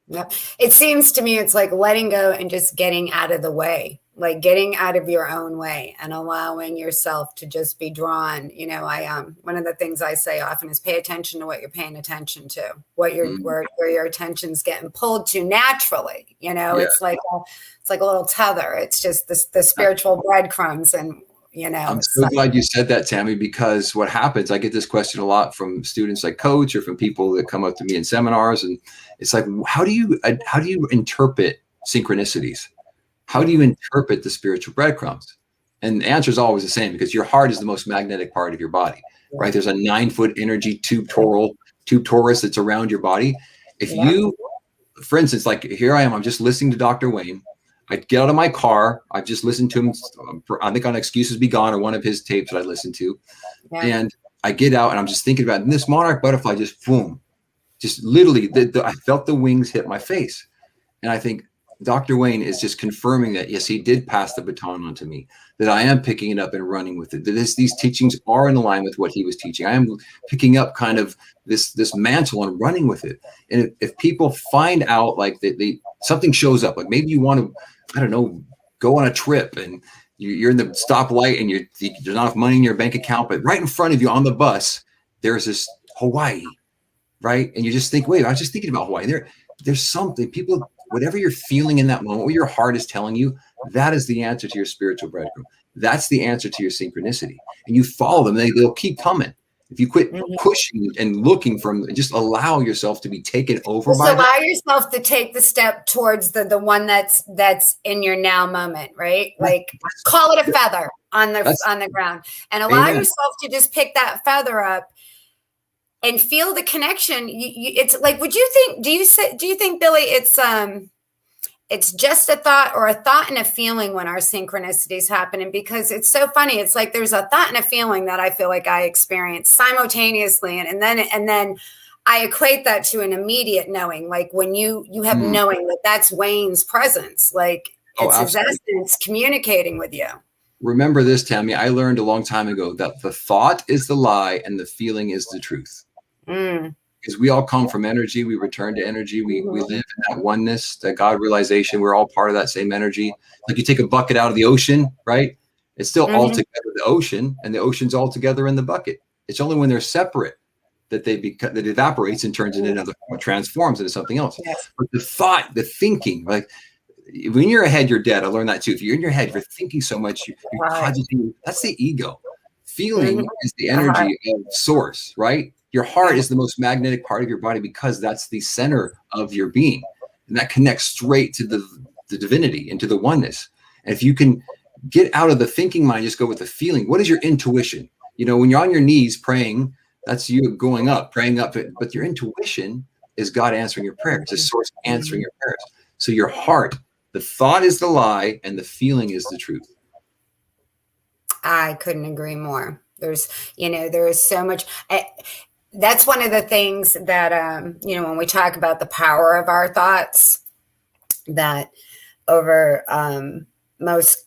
Yep. It seems to me it's like letting go and just getting out of the way. like getting out of your own way and allowing yourself to just be drawn. You know, one of the things I say often is pay attention to what you're paying attention to, what where your attention's getting pulled to naturally. You know, Yeah. it's like a little tether. It's just the spiritual breadcrumbs, and you know. I'm so glad you said that, Tammy, because what happens, I get this question a lot from students I coach or from people that come up to me in seminars, and it's like, how do you interpret synchronicities? How do you interpret the spiritual breadcrumbs? And the answer is always the same, because your heart is the most magnetic part of your body, right? There's a 9-foot energy tube torus that's around your body. If you, for instance, like here I am, I'm just listening to Dr. Wayne. I get out of my car. I've just listened to him. I think on Excuses Be Gone, or one of his tapes that I listened to. And I get out and I'm just thinking about it. And this monarch butterfly just boom, just literally, I felt the wings hit my face. And I think Dr. Wayne is just confirming that, yes, he did pass the baton on to me, that I am picking it up and running with it, that these teachings are in line with what he was teaching. I am picking up kind of this mantle and running with it. And if people find out, like something shows up, like maybe you want to, I don't know, go on a trip and you're in the stoplight and there's not enough money in your bank account, but right in front of you on the bus, there's this Hawaii, right? And you just think, wait, I was just thinking about Hawaii. There's something, people, whatever you're feeling in that moment, what your heart is telling you, that is the answer to your spiritual breadcrumb. That's the answer to your synchronicity. And you follow them, they'll keep coming. If you quit pushing and looking for them, just allow yourself to be taken over by allow yourself to take the step towards the one that's in your now moment, right? Like call it a feather on the ground, and allow yourself to just pick that feather up and feel the connection. It's like, do you think, Billy, it's just a thought or a thought and a feeling when our synchronicities happen? Because it's so funny. It's like there's a thought and a feeling that I feel like I experience simultaneously. And then I equate that to an immediate knowing. Like when you have knowing that's Wayne's presence, like it's his essence communicating with you. Remember this, Tammy, I learned a long time ago that the thought is the lie and the feeling is the truth. Because we all come from energy. We return to energy. We live in that oneness, that God realization. We're all part of that same energy. Like you take a bucket out of the ocean, right? It's still all together the ocean, and the ocean's all together in the bucket. It's only when they're separate that that evaporates and turns into another, transforms into something else. Yes. But the thought, the thinking, like when you're ahead, you're dead. I learned that too. If you're in your head, you're thinking so much, you're cogitating. That's the ego. Feeling is the energy of source, right? Your heart is the most magnetic part of your body because that's the center of your being. And that connects straight to the divinity and to the oneness. And if you can get out of the thinking mind, just go with the feeling. What is your intuition? You know, when you're on your knees praying, that's you going up, praying up. But your intuition is God answering your prayers, the source answering your prayers. So your heart, the thought is the lie and the feeling is the truth. I couldn't agree more. There is so much. That's one of the things that, when we talk about the power of our thoughts, that over most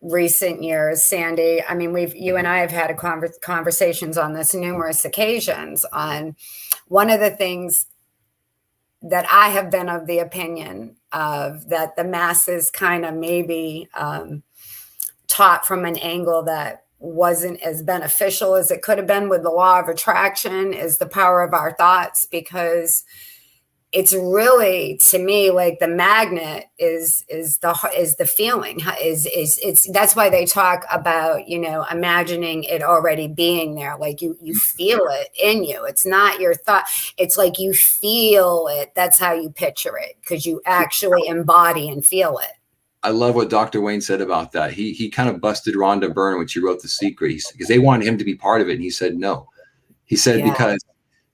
recent years, Sandy, I mean, you and I have had conversations on this numerous occasions on one of the things that I have been of the opinion of, that the masses kind of maybe taught from an angle that wasn't as beneficial as it could have been with the law of attraction, is the power of our thoughts. Because it's really, to me, like the magnet is the feeling, it's that's why they talk about, imagining it already being there. Like you feel it in you. It's not your thought. It's like you feel it. That's how you picture it, because you actually embody and feel it. I love what Dr. Wayne said about that. He kind of busted Rhonda Byrne when she wrote The Secret, because they wanted him to be part of it. And he said, no. He said, because,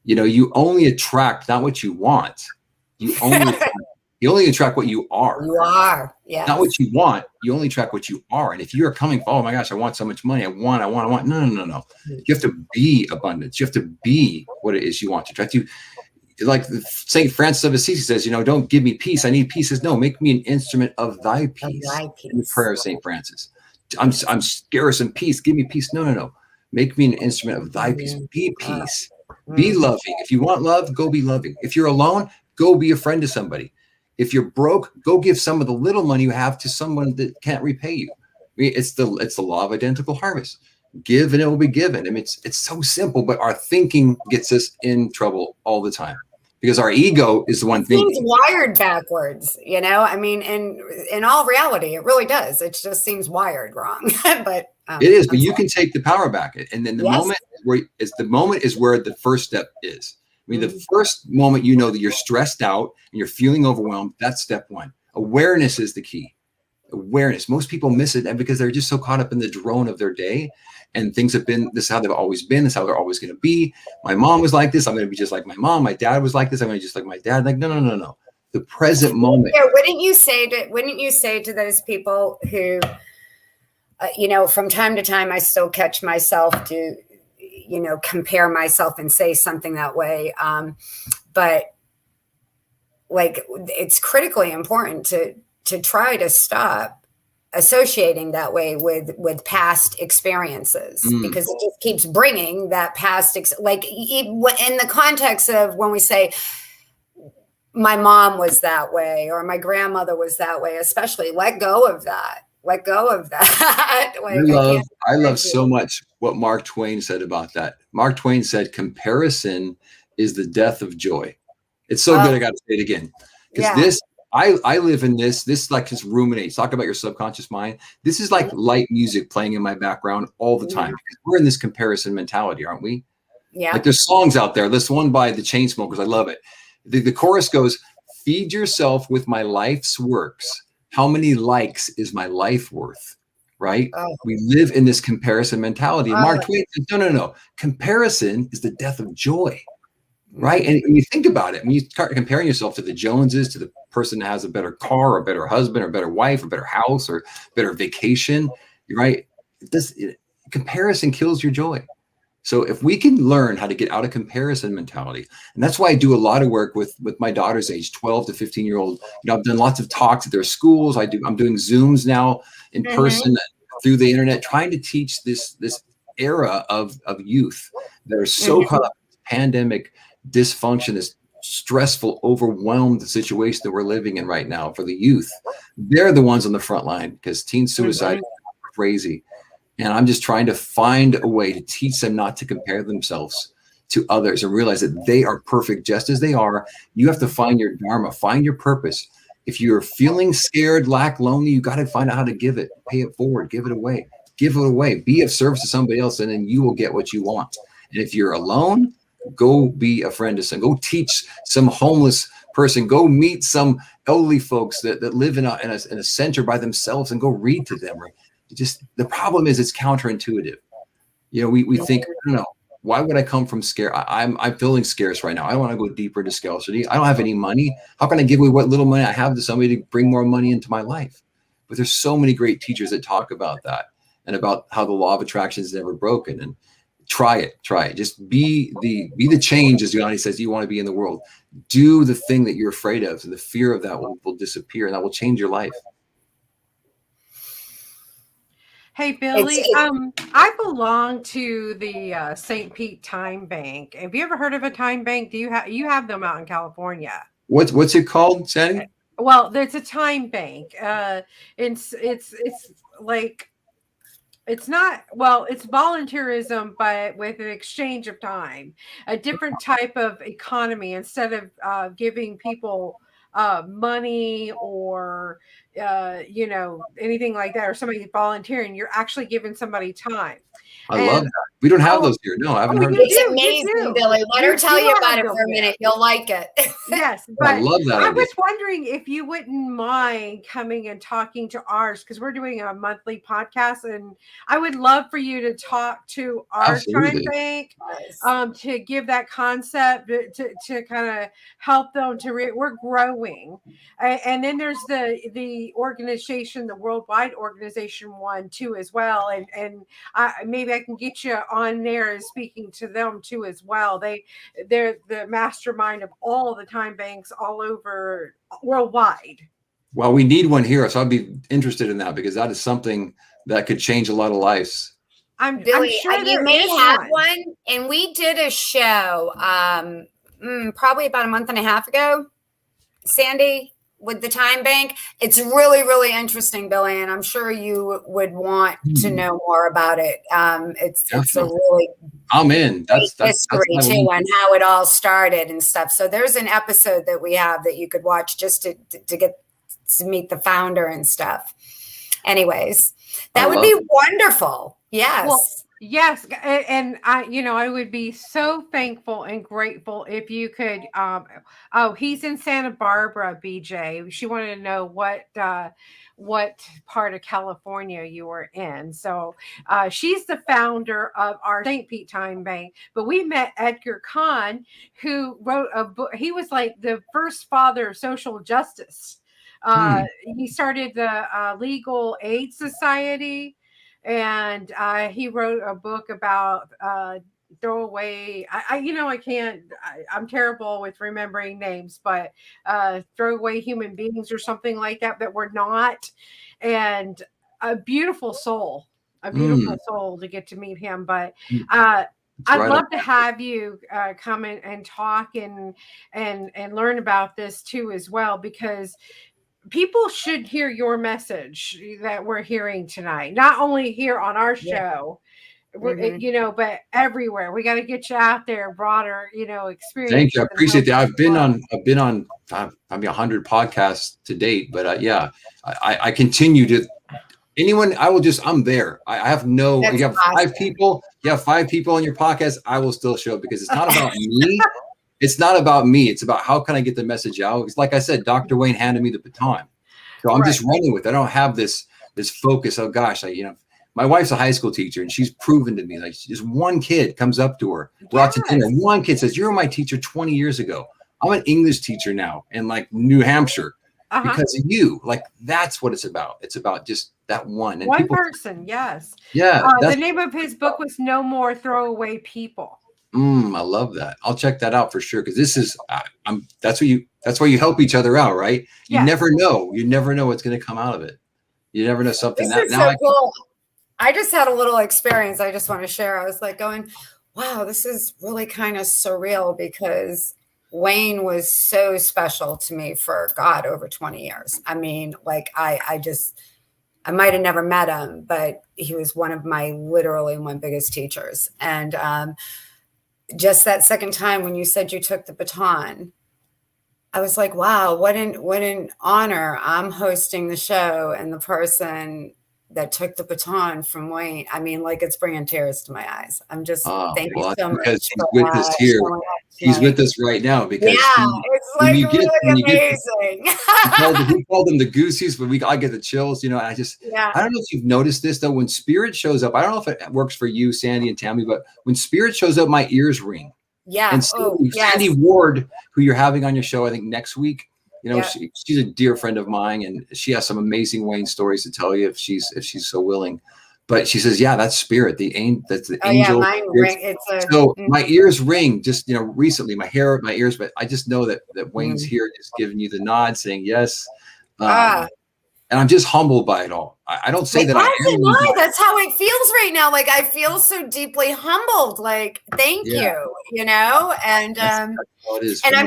you only attract not what you want. You only attract what you are. You are. Yeah. Not what you want. You only attract what you are. And if you're coming, oh my gosh, I want so much money. I want. No. You have to be abundance. You have to be what it is you want to attract. Like St. Francis of Assisi says, don't give me peace. I need peace. Says, no, make me an instrument of thy peace. In the prayer of St. Francis. I'm scared of some peace. Give me peace. No. Make me an instrument of thy peace. Be peace. Be loving. If you want love, go be loving. If you're alone, go be a friend to somebody. If you're broke, go give some of the little money you have to someone that can't repay you. I mean, it's the law of identical harvest. Give and it will be given. I mean, it's so simple, but our thinking gets us in trouble all the time because our ego is the one thinking. Seems wired backwards, you know. I mean, in all reality, it really does. It just seems wired wrong. But it is. But you can take the power back, and then the Yes. moment is where the first step is. I mean, the first moment you know that you're stressed out and you're feeling overwhelmed, that's step one. Awareness is the key. Awareness. Most people miss it because they're just so caught up in the drone of their day, and things have been, this is how they've always been, this is how they're always going to be. My mom was like this, I'm going to be just like my mom. My dad was like this, I'm going to be just like my dad. Like, no. The present moment. Yeah, wouldn't you say to those people who, you know, from time to time, I still catch myself to, you know, compare myself and say something that way. But like, it's critically important to try to stop associating that way with past experiences, because it just keeps bringing that past, like in the context of when we say my mom was that way or my grandmother was that way, especially let go of that. Like, I love so much what Mark Twain said about that. Mark Twain said, comparison is the death of joy. It's so good. I got to say it again. Because I live in this like just ruminates. Talk about your subconscious mind. This is like light music playing in my background all the time. We're in this comparison mentality, aren't we? Yeah. Like there's songs out there. This one by the Chainsmokers, I love it. The chorus goes, feed yourself with my life's works. How many likes is my life worth? Right? Oh. We live in this comparison mentality. And Mark Twain says, no. Comparison is the death of joy. Right. And when you think about it, when you start comparing yourself to the Joneses, to the person that has a better car or a better husband or better wife or better house or better vacation, right? Comparison kills your joy. So if we can learn how to get out of comparison mentality, and that's why I do a lot of work with my daughter's age, 12 to 15-year-old. You know, I've done lots of talks at their schools. I'm doing Zooms now in person through the internet, trying to teach this era of youth that are so caught up in pandemic dysfunction, this stressful, overwhelmed situation that we're living in right now for the youth. They're the ones on the front line because teen suicide is crazy. And I'm just trying to find a way to teach them not to compare themselves to others and realize that they are perfect just as they are. You have to find your dharma, find your purpose. If you're feeling scared, lack, lonely, you got to find out how to give it, pay it forward, give it away, be of service to somebody else, and then you will get what you want. And if you're alone, go be a friend to some, go teach some homeless person, go meet some elderly folks that live in a center by themselves and go read to them. Just the problem is it's counterintuitive. You know, we think, no, why would I come from scare? I'm feeling scarce right now. I don't want to go deeper into scarcity. I don't have any money. How can I give away what little money I have to somebody to bring more money into my life? But there's so many great teachers that talk about that and about how the law of attraction is never broken. And try it. Just be the change, as Yanni says, you want to be in the world. Do the thing that you're afraid of, and the fear of that will disappear, and that will change your life. Hey, Billy, I belong to the St. Pete Time Bank. Have you ever heard of a time bank? Do you have them out in California? What's it called, Sandy? Well, there's a time bank. It's like, it's volunteerism, but with an exchange of time, a different type of economy. Instead of giving people money or anything like that, or somebody volunteering, you're actually giving somebody time. I love that. We don't have those here. No, I haven't heard of it. It's amazing, Billy. Let her tell you about it for a minute. You'll like it. Yes, but I love that. I was wondering if you wouldn't mind coming and talking to ours, because we're doing a monthly podcast, and I would love for you to talk to our time bank, to give that concept, to kind of help them we're growing. And then there's the organization, the worldwide organization one too as well, and maybe I can get you on there and speaking to them too as well. They're the mastermind of all the time banks all over worldwide. Well, we need one here, so I'd be interested in that, because that is something that could change a lot of lives. Billy, I'm sure you may have one. And we did a show probably about a month and a half ago, Sandy, with the time bank. It's really, really interesting, Billy, and I'm sure you would want to know more about it. It's a really I'm in. That's history my too, and how it all started and stuff. So there's an episode that we have that you could watch just to get to meet the founder and stuff. Anyways, that would be wonderful. Yes. Well, yes, and I would be so thankful and grateful if you could. He's in Santa Barbara, BJ. She wanted to know what part of California you were in. So she's the founder of our St. Pete Time Bank. But we met Edgar Kahn, who wrote a book. He was like the first father of social justice. He started the Legal Aid Society, and he wrote a book about throwaway. I'm terrible with remembering names, but throwaway human beings or something like that were not. And a beautiful soul to get to meet him. But I'd love to have you come in and talk and learn about this too as well, because people should hear your message that we're hearing tonight, not only here on our show, but everywhere. We got to get you out there, broader, experience. Thank you. I appreciate that. I've been on 100 podcasts to date, but I continue to anyone. I'm there. I have no, you have awesome. 5 people. You have 5 people on your podcast. I will still show up because it's not about me. It's not about me. It's about how can I get the message out? Because like I said, Dr. Wayne handed me the baton. So I'm just running with it. I don't have this focus. Oh gosh, my wife's a high school teacher and she's proven to me, like, just one kid comes up to her. We're out to dinner. One kid says, "You were my teacher 20 years ago. I'm an English teacher now in like New Hampshire because of you." Like, that's what it's about. It's about just that one. And one person. Yes. Yeah. The name of his book was No More Throwaway People. I love that. I'll check that out for sure. Cause this is, that's why you help each other out, right? You never know. You never know what's going to come out of it. You never know something. This is so cool. I just had a little experience I just want to share. I was like going, wow, this is really kind of surreal, because Wayne was so special to me for over 20 years. I mean, like I might have never met him, but he was one of my biggest teachers. And, just that second time when you said you took the baton, I was like, wow, what an honor. I'm hosting the show and the person that took the baton from Wayne. I mean, like, it's bringing tears to my eyes. I'm just, thank you so much. Because he's with us here. He's with us right now because it's like really amazing. We call them the goosies, but I get the chills, and I don't know if you've noticed this though, when spirit shows up, I don't know if it works for you, Sandy and Tammy, but when spirit shows up, my ears ring. Yeah. And Sandy Ward, who you're having on your show, I think next week, she's a dear friend of mine, and she has some amazing Wayne stories to tell you if she's so willing. But she says, yeah, that's spirit. That's the angel. Yeah, mine ring. My ears ring just, recently, my ears, but I just know that Wayne's here, just giving you the nod, saying yes. And I'm just humbled by it all. I don't say that I am. That's how it feels right now. Like, I feel so deeply humbled. Like, thank you, and I'm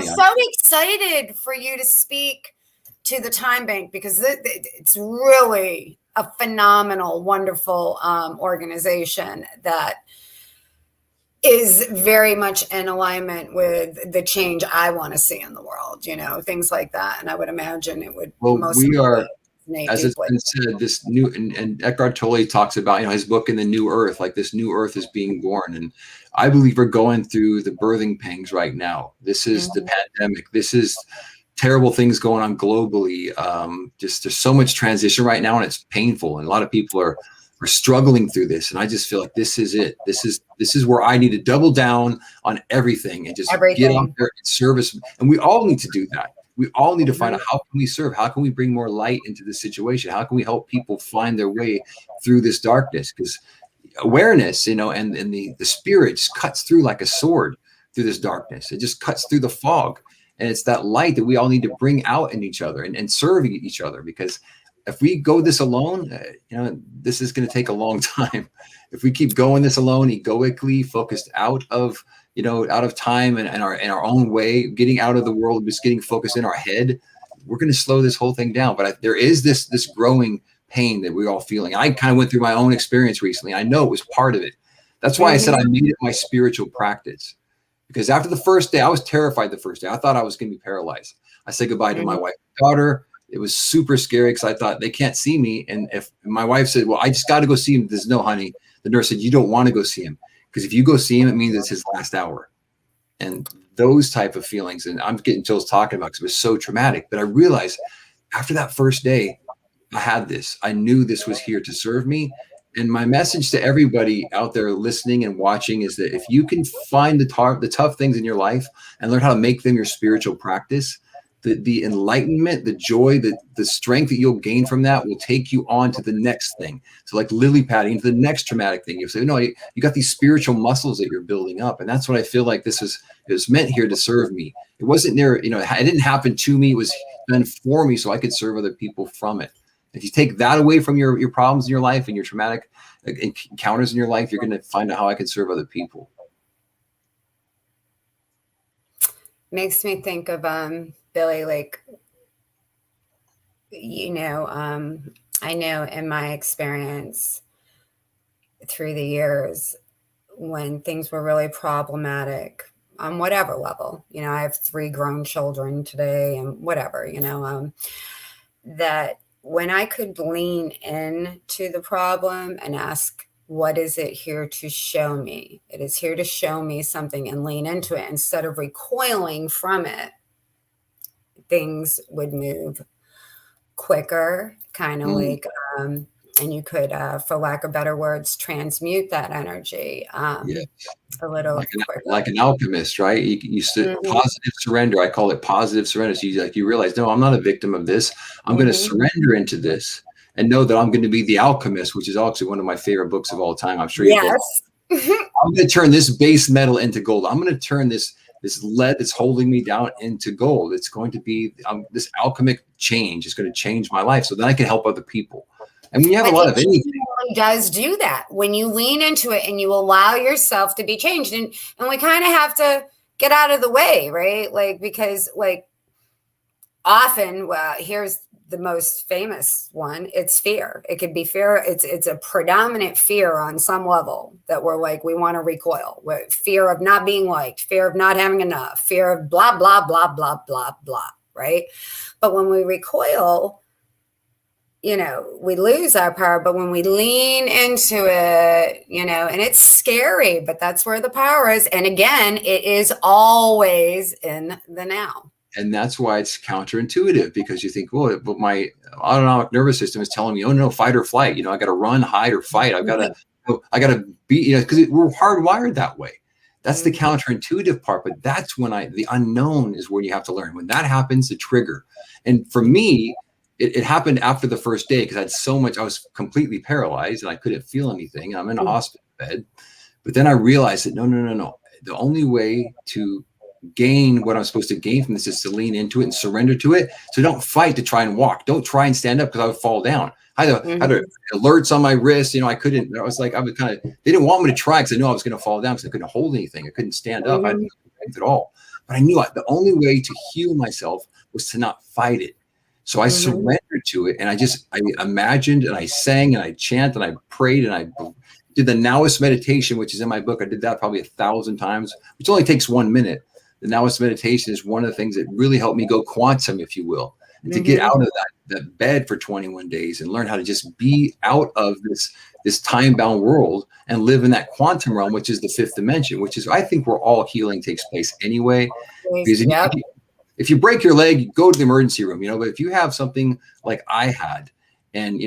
so excited for you to speak to the Time Bank, because it's really a phenomenal, wonderful organization that is very much in alignment with the change I want to see in the world, things like that. And I would imagine it would. Well, we are, as it's been said, this new, and Eckhart Tolle talks about, his book In the New Earth, like this new earth is being born. And I believe we're going through the birthing pangs right now. This is the pandemic. This is terrible things going on globally. Just there's so much transition right now, and it's painful. And a lot of people are struggling through this. And I just feel like this is it. This is where I need to double down on everything and just get out there and service. And we all need to do that. We all need to find out, how can we serve? How can we bring more light into this situation? How can we help people find their way through this darkness? Because awareness, and the spirit just cuts through like a sword through this darkness. It just cuts through the fog. And it's that light that we all need to bring out in each other and serve each other. Because if we go this alone, this is going to take a long time. If we keep going this alone, egoically focused out of time and our own way, getting out of the world, just getting focused in our head, we're going to slow this whole thing down. But there is this growing pain that we're all feeling. I kind of went through my own experience recently. I know it was part of it. That's why I said I made it my spiritual practice. Because after the first day, I was terrified the first day. I thought I was going to be paralyzed. I said goodbye to my wife and daughter. It was super scary because I thought they can't see me. And if my wife said, well, I just got to go see him. There's no, honey. The nurse said, you don't want to go see him. Because if you go see him, it means it's his last hour. And those type of feelings. And I'm getting chills talking about because it was so traumatic. But I realized after that first day, I had this. I knew this was here to serve me. And my message to everybody out there listening and watching is that if you can find the tough things in your life and learn how to make them your spiritual practice, the enlightenment, the joy, the strength that you'll gain from that will take you on to the next thing. So like lily padding to the next traumatic thing. You'll say, no, you got these spiritual muscles that you're building up. And that's what I feel like it was meant here to serve me. It wasn't there, it didn't happen to me. It was done for me so I could serve other people from it. If you take that away from your problems in your life and your traumatic encounters in your life, you're going to find out how I can serve other people. Makes me think of Billy, like, I know in my experience through the years when things were really problematic on whatever level, I have 3 grown children today and whatever, that when I could lean into the problem and ask, what is it here to show me? It is here to show me something, and lean into it instead of recoiling from it. Things would move quicker, kind of like, and you could, for lack of better words, transmute that energy a little quicker. Like an alchemist, right? You said positive surrender. I call it positive surrender. So you realize, no, I'm not a victim of this. I'm going to surrender into this and know that I'm going to be the alchemist, which is actually one of my favorite books of all time. I'm sure you've read it. I'm going to turn this base metal into gold. I'm going to turn this lead that's holding me down into gold. It's going to be this alchemic change. It's going to change my life so then I can help other people. And when you have a lot of anything, it does do that when you lean into it and you allow yourself to be changed. And we kind of have to get out of the way, right? Like, because like often, here's the most famous one. It's fear. It could be fear. It's a predominant fear on some level that we're like, we want to recoil. Fear of not being liked, fear of not having enough, fear of blah, blah, blah, blah, blah, blah, right? But when we recoil, we lose our power. But when we lean into it, and it's scary, but that's where the power is. And again, it is always in the now. And that's why it's counterintuitive, because you think, well, but my autonomic nervous system is telling me, oh no, fight or flight. I got to run, hide, or fight. I got to be, because we're hardwired that way. That's the counterintuitive part. But that's when the unknown is where you have to learn. When that happens, the trigger. And for me, it happened after the first day because I was completely paralyzed and I couldn't feel anything. I'm in a hospital bed. But then I realized that no. The only way to gain what I'm supposed to gain from this is to lean into it and surrender to it. So don't fight to try and walk. Don't try and stand up because I would fall down. I had alerts on my wrist. I couldn't. I was kind of. They didn't want me to try because I knew I was going to fall down because I couldn't hold anything. I couldn't stand up. I didn't strength at all. But I knew the only way to heal myself was to not fight it. So I surrendered to it, and I imagined, and I sang, and I chanted, and I prayed, and I did the Now-ist meditation, which is in my book. I did that probably 1,000 times, which only takes 1 minute. The Now-ist meditation is one of the things that really helped me go quantum, if you will, and to get out of that bed for 21 days and learn how to just be out of this time-bound world and live in that quantum realm, which is the 5th dimension, which is, I think, where all healing takes place anyway. Because if you break your leg, go to the emergency room, but if you have something like I had, and,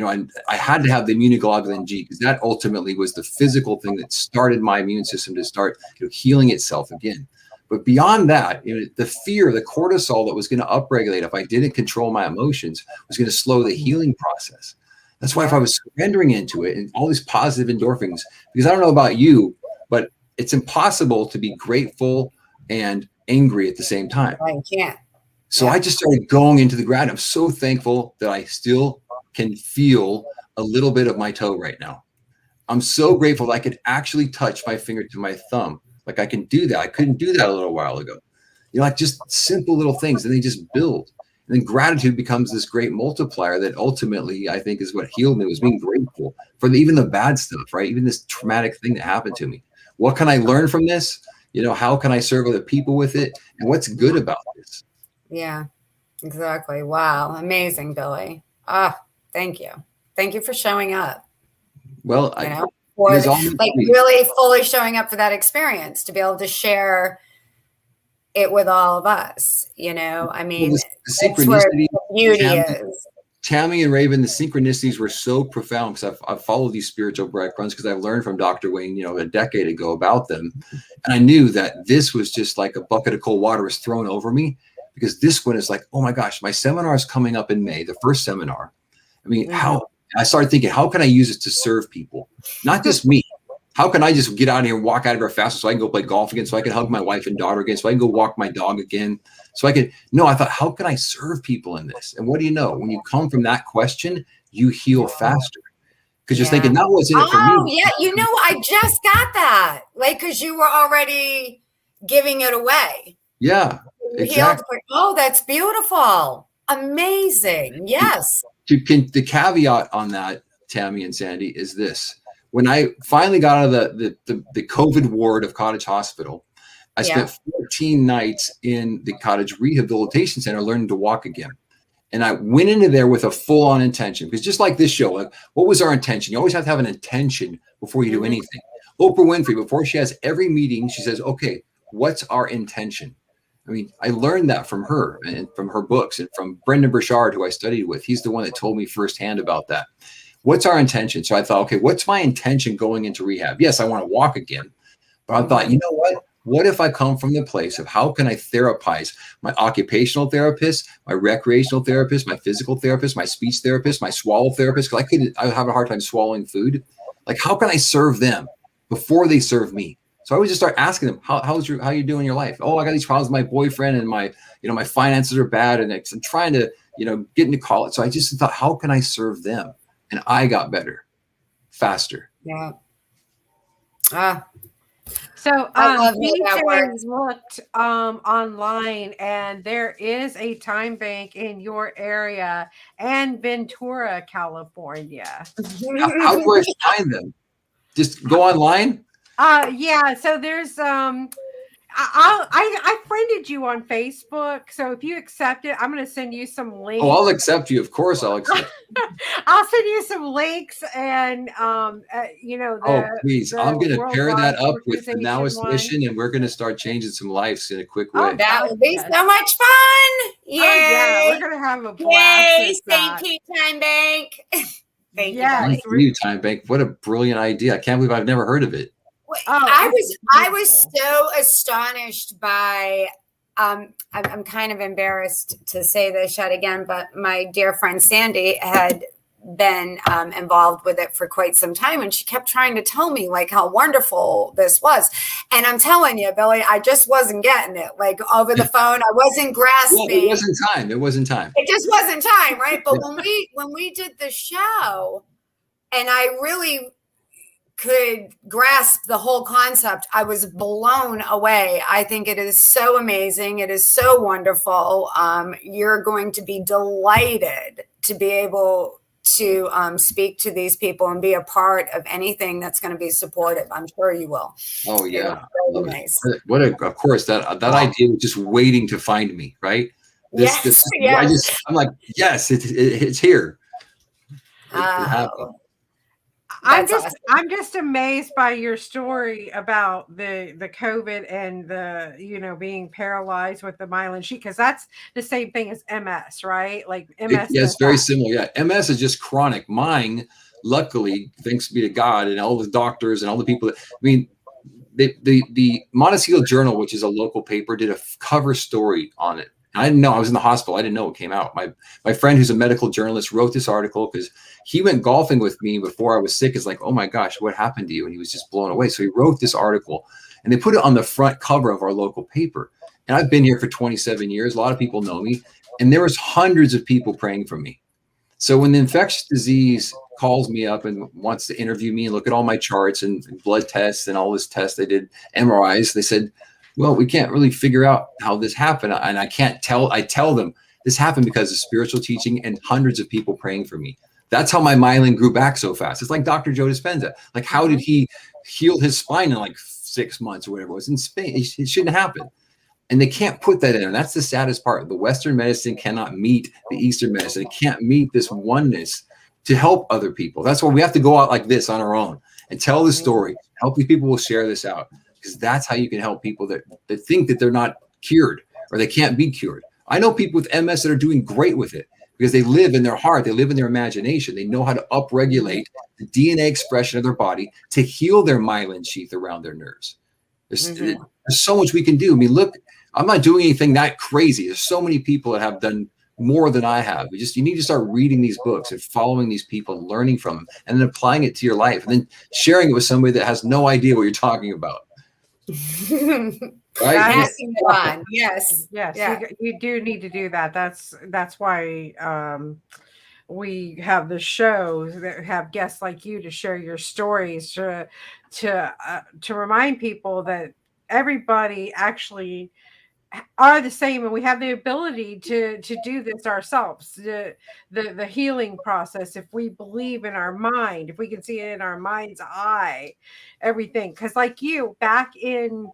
I had to have the immunoglobulin G because that ultimately was the physical thing that started my immune system to start healing itself again. But beyond that, the fear, the cortisol that was going to upregulate if I didn't control my emotions was going to slow the healing process. That's why if I was surrendering into it and all these positive endorphins, because I don't know about you, but it's impossible to be grateful and angry at the same time. I can't. So I just started going into the ground. I'm so thankful that I still can feel a little bit of my toe right now. I'm so grateful that I could actually touch my finger to my thumb. Like I can do that. I couldn't do that a little while ago. Like just simple little things, and they just build. And then gratitude becomes this great multiplier that ultimately I think is what healed me, was being grateful for even the bad stuff, right? Even this traumatic thing that happened to me. What can I learn from this? You know, how can I serve other people with it? And what's good about this? Yeah, exactly. Wow. Amazing, Billy. Ah, thank you. Thank you for showing up. Well, You know, it for was all like really fully showing up for that experience, to be able to share it with all of us. You know, I mean, the that's where synchronicity, the beauty is. Tammy and Raven, the synchronicities were so profound because I've followed these spiritual breadcrumbs because I've learned from Dr. Wayne, you know, a decade ago about them. And I knew that this was just like a bucket of cold water was thrown over me, because this one is like, oh my gosh, my seminar is coming up in May, the first seminar. I mean, how I started thinking, how can I use it to serve people? Not just me. How can I just get out of here and walk out of here faster so I can go play golf again, so I can hug my wife and daughter again, so I can go walk my dog again, so I can, no, I thought, how can I serve people in this? And what do you know? When you come from that question, you heal faster, because you're thinking, that wasn't it for me. Oh, yeah. You know, I just got that. Like, because you were already giving it away. Yeah, exactly. Oh, that's beautiful. Amazing. Yes. The caveat on that, Tammy and Sandy, is this. When I finally got out of the COVID ward of Cottage Hospital, I spent 14 nights in the Cottage Rehabilitation Center learning to walk again. And I went into there with a full-on intention, because just like this show, like, what was our intention? You always have to have an intention before you do anything. Oprah Winfrey, before she has every meeting, she says, okay, what's our intention? I mean, I learned that from her and from her books, and from Brendan Burchard, who I studied with. He's the one that told me firsthand about that. What's our intention? So I thought, okay, what's my intention going into rehab? Yes, I want to walk again. But I thought, you know what? What if I come from the place of how can I therapize my occupational therapist, my recreational therapist, my physical therapist, my speech therapist, my swallow therapist? Because I have a hard time swallowing food. Like, how can I serve them before they serve me? So I would just start asking them, how you doing in your life? Oh, I got these problems with my boyfriend, and my finances are bad, and I'm trying to, get into college. So I just thought, how can I serve them? And I got better, faster. Yeah. So BJ looked online, and there is a time bank in your area and Ventura, California. How do I find them? Just go online? Yeah. So there's I friended you on Facebook, so if you accept it, I'm going to send you some links. Oh, I'll accept you. Of course, I'll accept. I'll send you some links, and please, I'm going to pair that up with the Now-ist mission, and we're going to start changing some lives in a quick way. That would be so much fun! Yay! Oh, yeah, we're going to have a blast. Yay! St. Pete Time Bank. Thank you, Time Bank. What a brilliant idea! I can't believe I've never heard of it. I was so astonished by I'm kind of embarrassed to say this yet again, but my dear friend Sandy had been involved with it for quite some time, and she kept trying to tell me like how wonderful this was. And I'm telling you, Billy, I just wasn't getting it. Like over the phone, I wasn't grasping. Well, it wasn't time. It wasn't time. It just wasn't time, right? But when we did the show, and I really could grasp the whole concept, I was blown away. I think it is so amazing. It is so wonderful. You're going to be delighted to be able to speak to these people and be a part of anything that's going to be supportive. I'm sure you will. Oh yeah, really nice. Of course that idea was just waiting to find me, right? Yes. I'm like, yes, it's here. I'm just amazed by your story about the COVID and the being paralyzed with the myelin sheath, because that's the same thing as MS, right? Like MS. It's very similar. Yeah, MS is just chronic. Mine, luckily, thanks be to God and all the doctors and all the people the Montecito Journal, which is a local paper, did a cover story on it. I didn't know. I was in the hospital. I didn't know it came out. My friend, who's a medical journalist, wrote this article because he went golfing with me before I was sick. It's like, oh my gosh, what happened to you? And he was just blown away. So he wrote this article, and they put it on the front cover of our local paper. And I've been here for 27 years. A lot of people know me, and there was hundreds of people praying for me. So when the infectious disease calls me up and wants to interview me and look at all my charts and blood tests and all this tests, they did MRIs. They said, well, we can't really figure out how this happened. And I tell them, This happened because of spiritual teaching and hundreds of people praying for me. That's how my myelin grew back so fast. It's like Dr. Joe Dispenza. Like, how did he heal his spine in like 6 months or whatever it was in Spain? It shouldn't happen. And they can't put that in. And that's the saddest part. The Western medicine cannot meet the Eastern medicine. It can't meet this oneness to help other people. That's why we have to go out like this on our own and tell the story. Help these people will share this out, because that's how you can help people that think that they're not cured or they can't be cured. I know people with MS that are doing great with it because they live in their heart. They live in their imagination. They know how to upregulate the DNA expression of their body to heal their myelin sheath around their nerves. There's so much we can do. I mean, look, I'm not doing anything that crazy. There's so many people that have done more than I have. You need to start reading these books and following these people and learning from them and then applying it to your life and then sharing it with somebody that has no idea what you're talking about. Right? Yes. Yeah. You do need to do that. That's why we have the shows that have guests like you to share your stories to remind people that everybody actually are the same, and we have the ability to do this ourselves. The healing process, if we believe in our mind, if we can see it in our mind's eye, everything. Because like you, back in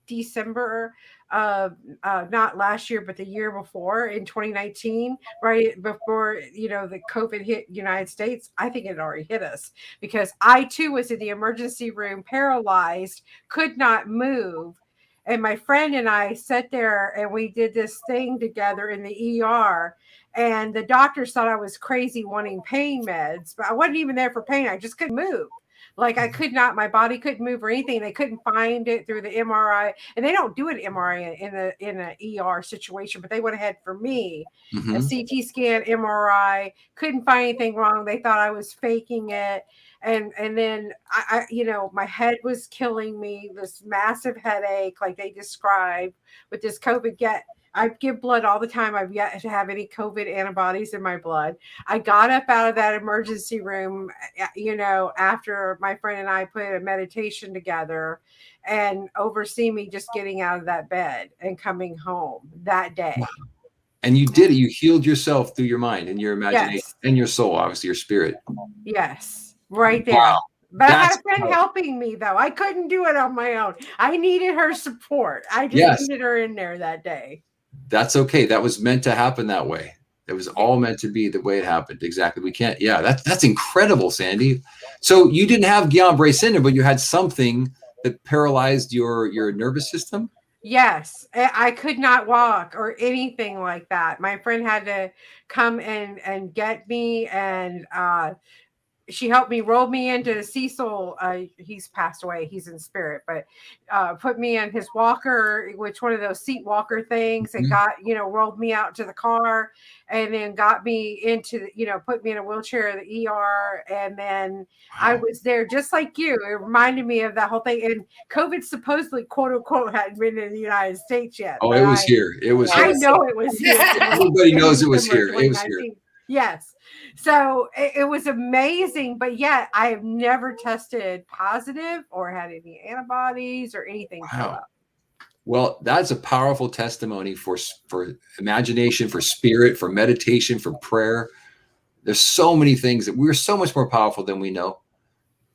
December of not last year, but the year before in 2019, right before the COVID hit United States, I think it already hit us, because I too was in the emergency room, paralyzed, could not move. And my friend and I sat there and we did this thing together in the ER. And the doctors thought I was crazy wanting pain meds, but I wasn't even there for pain. I just couldn't move. Like I could not, my body couldn't move or anything. They couldn't find it through the MRI, and they don't do an MRI in an ER situation, but they went ahead for me. A CT scan, MRI, couldn't find anything wrong. They thought I was faking it. And then I my head was killing me, this massive headache, like they described with this COVID. I give blood all the time. I've yet to have any COVID antibodies in my blood. I got up out of that emergency room, after my friend and I put a meditation together and oversee me just getting out of that bed and coming home that day. Wow. And you did it. You healed yourself through your mind and your imagination and your soul, obviously your spirit. Yes, right there. Wow. But I had a friend helping me, though. I couldn't do it on my own. I needed her support. I just needed her in there that day. That's okay. That was meant to happen that way. It was all meant to be the way it happened. Exactly. We can't. Yeah, that's incredible, Sandy. So you didn't have Guillain-Barré syndrome, but you had something that paralyzed your nervous system? Yes. I could not walk or anything like that. My friend had to come and get me, and she helped me, roll me into Cecil. He's passed away. He's in spirit, but put me in his walker, which one of those seat walker things, and got, rolled me out to the car, and then got me into, put me in a wheelchair at the ER. And then I was there just like you. It reminded me of that whole thing. And COVID supposedly, quote unquote, hadn't been in the United States yet. Oh, it was here. It was here. I know it was here. Everybody knows it was here. It was here. Yes. So it was amazing, but yet I have never tested positive or had any antibodies or anything. Wow. Well, that's a powerful testimony for imagination, for spirit, for meditation, for prayer. There's so many things that we're so much more powerful than we know.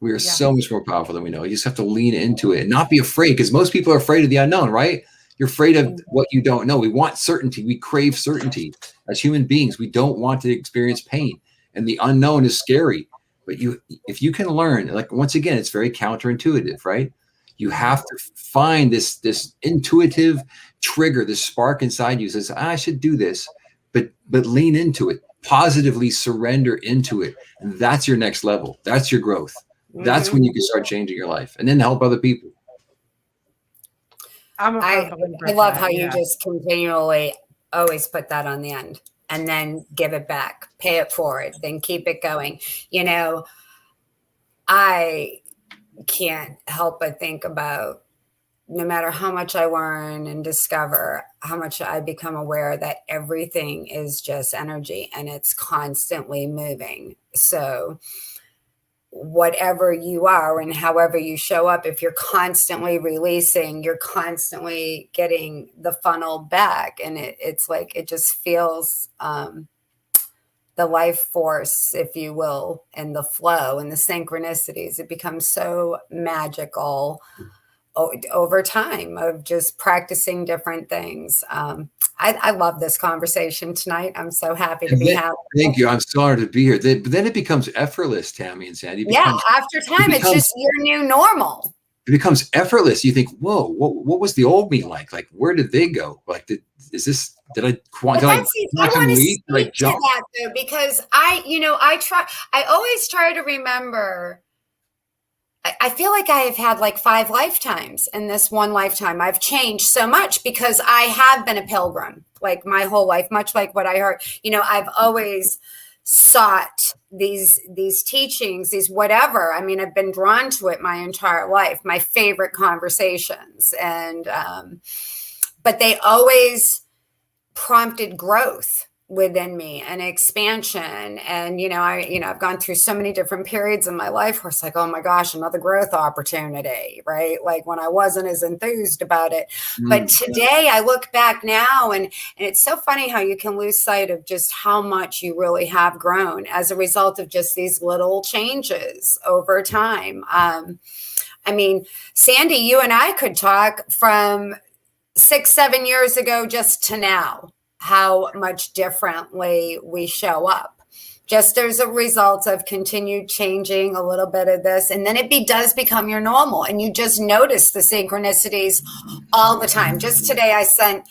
We are so much more powerful than we know. You just have to lean into it and not be afraid, because most people are afraid of the unknown, right? You're afraid of what you don't know. We want certainty. We crave certainty. As human beings, we don't want to experience pain, and the unknown is scary. But if you can learn, like, once again, it's very counterintuitive, right? You have to find this intuitive trigger, this spark inside you says, I should do this, but lean into it, positively surrender into it. And that's your next level. That's your growth. That's when you can start changing your life and then help other people. I love how you just continually always put that on the end and then give it back, pay it forward, then keep it going. I can't help but think about, no matter how much I learn and discover, how much I become aware that everything is just energy and it's constantly moving. So whatever you are and however you show up, if you're constantly releasing, you're constantly getting the funnel back. And it's like, it just feels the life force, if you will, and the flow and the synchronicities. It becomes so magical over time of just practicing different things. I love this conversation tonight. I'm so happy to be having. Thank you. I'm so honored to be here. But then it becomes effortless, Tammy and Sandy. After time, it's just your new normal. It becomes effortless. You think, whoa, what was the old me like? Like, where did they go? Like, did I want to speak to that though, because I always try to remember. I feel like I have had like 5 lifetimes in this one lifetime. I've changed so much because I have been a pilgrim like my whole life, much like what I heard. I've always sought these teachings, these whatever. I mean, I've been drawn to it my entire life, my favorite conversations. And, but they always prompted growth within me and expansion. And, I've gone through so many different periods in my life where it's like, oh my gosh, another growth opportunity, right? Like when I wasn't as enthused about it. But today I look back now and it's so funny how you can lose sight of just how much you really have grown as a result of just these little changes over time. I mean, Sandy, you and I could talk from 6-7 years ago just to now, how much differently we show up just as a result of continued changing a little bit of this. And then it does become your normal and you just notice the synchronicities all the time. Just today, I sent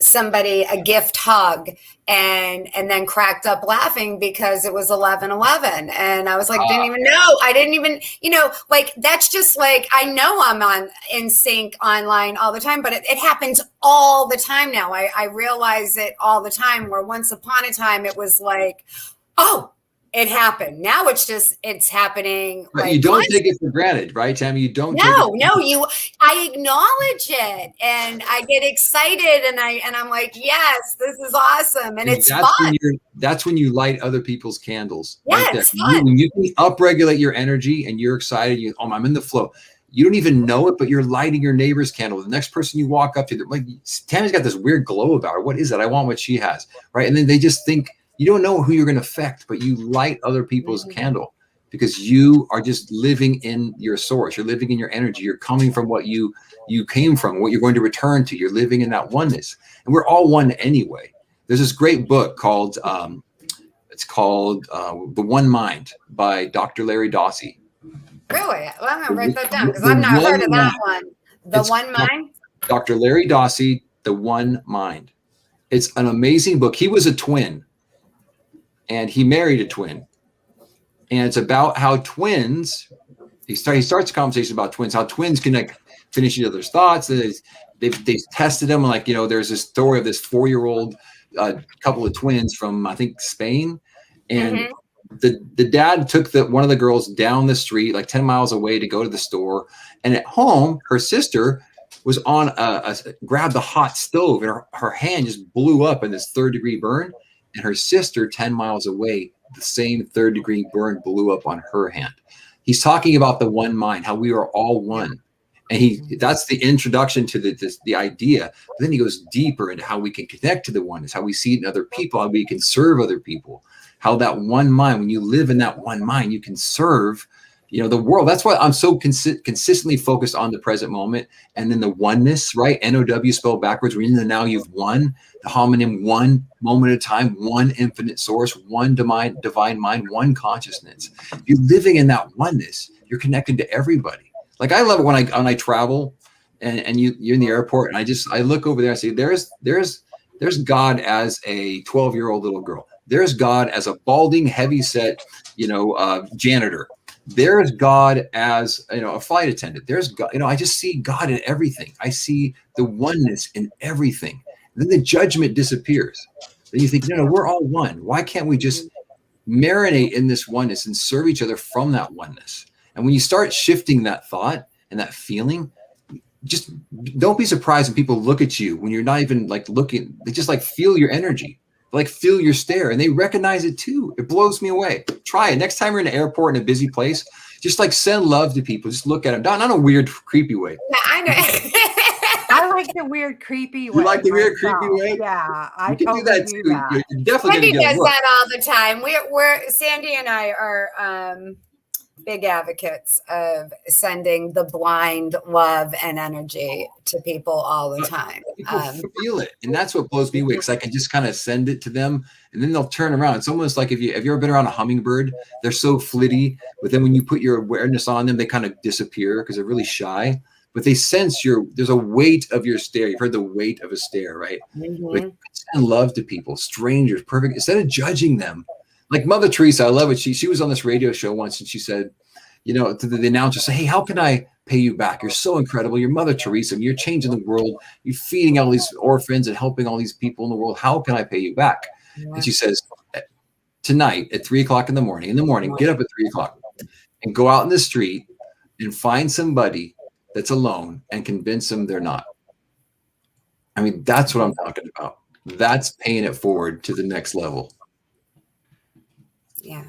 somebody a gift hug and then cracked up laughing because it was 11/11. And I was like, I didn't even, like, that's just like, I know I'm in sync online all the time, but it happens all the time now. I realize it all the time, where once upon a time it was like, oh, it happened. Now it's happening. But you don't take it for granted, right, Tammy? You don't. I acknowledge it and I get excited and I'm like, yes, this is awesome. And it's fun. That's when you light other people's candles. Yeah, right there. It's fun. When you can upregulate your energy and you're excited, I'm in the flow. You don't even know it, but you're lighting your neighbor's candle. The next person you walk up to, like, Tammy's got this weird glow about her. What is it? I want what she has, right? And then they just think, you don't know who you're going to affect, but you light other people's candle because you are just living in your source. You're living in your energy. You're coming from what you came from, what you're going to return to. You're living in that oneness. And we're all one anyway. There's this great book called, The One Mind by Dr. Larry Dossey. Really? Well, I'm going to write that down because I've not heard of that one. The One Mind? Dr. Larry Dossey, The One Mind. It's an amazing book. He was a twin. And he married a twin. And it's about how twins, he starts a conversation about twins, how twins can like finish each other's thoughts. They've tested them. Like, there's this story of this 4-year-old couple of twins from, I think, Spain. And the dad took one of the girls down the street, like 10 miles away, to go to the store. And at home, her sister was on grabbed the hot stove and her hand just blew up in this 3rd-degree burn. And her sister, 10 miles away, the same 3rd-degree burn blew up on her hand. He's talking about the one mind, how we are all one. And that's the introduction to the idea. But then he goes deeper into how we can connect to the oneness, how we see it in other people, how we can serve other people, how that one mind, when you live in that one mind, you can serve the world. That's why I'm so consistently focused on the present moment. And then the oneness, right? NOW spelled backwards. We're in the now. You've won. The homonym, one moment at a time, one infinite source, one divine mind, one consciousness. You're living in that oneness. You're connected to everybody. Like, I love it when I travel and you're in the airport and I look over there. I say, there's God as a 12-year-old little girl. There's God as a balding, heavy-set, janitor. There's God as, a flight attendant. There's God, I just see God in everything. I see the oneness in everything. And then the judgment disappears. Then you think, no, we're all one. Why can't we just marinate in this oneness and serve each other from that oneness? And when you start shifting that thought and that feeling, just don't be surprised when people look at you when you're not even like looking. They just like feel your energy. like feel your stare, and they recognize it too. It blows me away. Try it next time you're in an airport in a busy place. Just like send love to people. Just look at them, not in a weird, creepy way. Yeah, I know. I like the weird, creepy way. You like the weird, creepy myself. way? Yeah, I You can totally do that do too. that. You're definitely Wendy going to get a does look. that all the time. We're Sandy and I are big advocates of sending the blind love and energy to people all the time. People feel it, and that's what blows me away, because I can just kind of send it to them, and then they'll turn around. It's almost like have you ever been around a hummingbird? They're so flitty, but then when you put your awareness on them, they kind of disappear because they're really shy. But they sense there's a weight of your stare. You've heard the weight of a stare, right? But send love to people, strangers, perfect. Instead of judging them, like Mother Teresa, I love it. She was on this radio show once, and she said, to the announcer, say, hey, how can I pay you back? You're so incredible. You're Mother Teresa. You're changing the world. You're feeding all these orphans and helping all these people in the world. How can I pay you back? Yeah. And she says, tonight at 3:00 in the morning, get up at 3:00 and go out in the street and find somebody that's alone and convince them they're not. I mean, that's what I'm talking about. That's paying it forward to the next level. Yeah.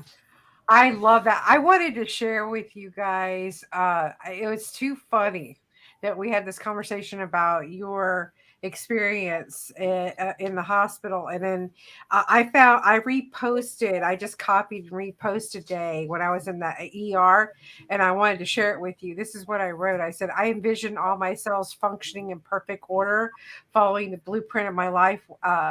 I love that. I wanted to share with you guys. It was too funny that we had this conversation about your experience in the hospital. And then I reposted, I just copied and reposted today when I was in the ER, and I wanted to share it with you. This is what I wrote. I said, I envision all my cells functioning in perfect order, following the blueprint of my life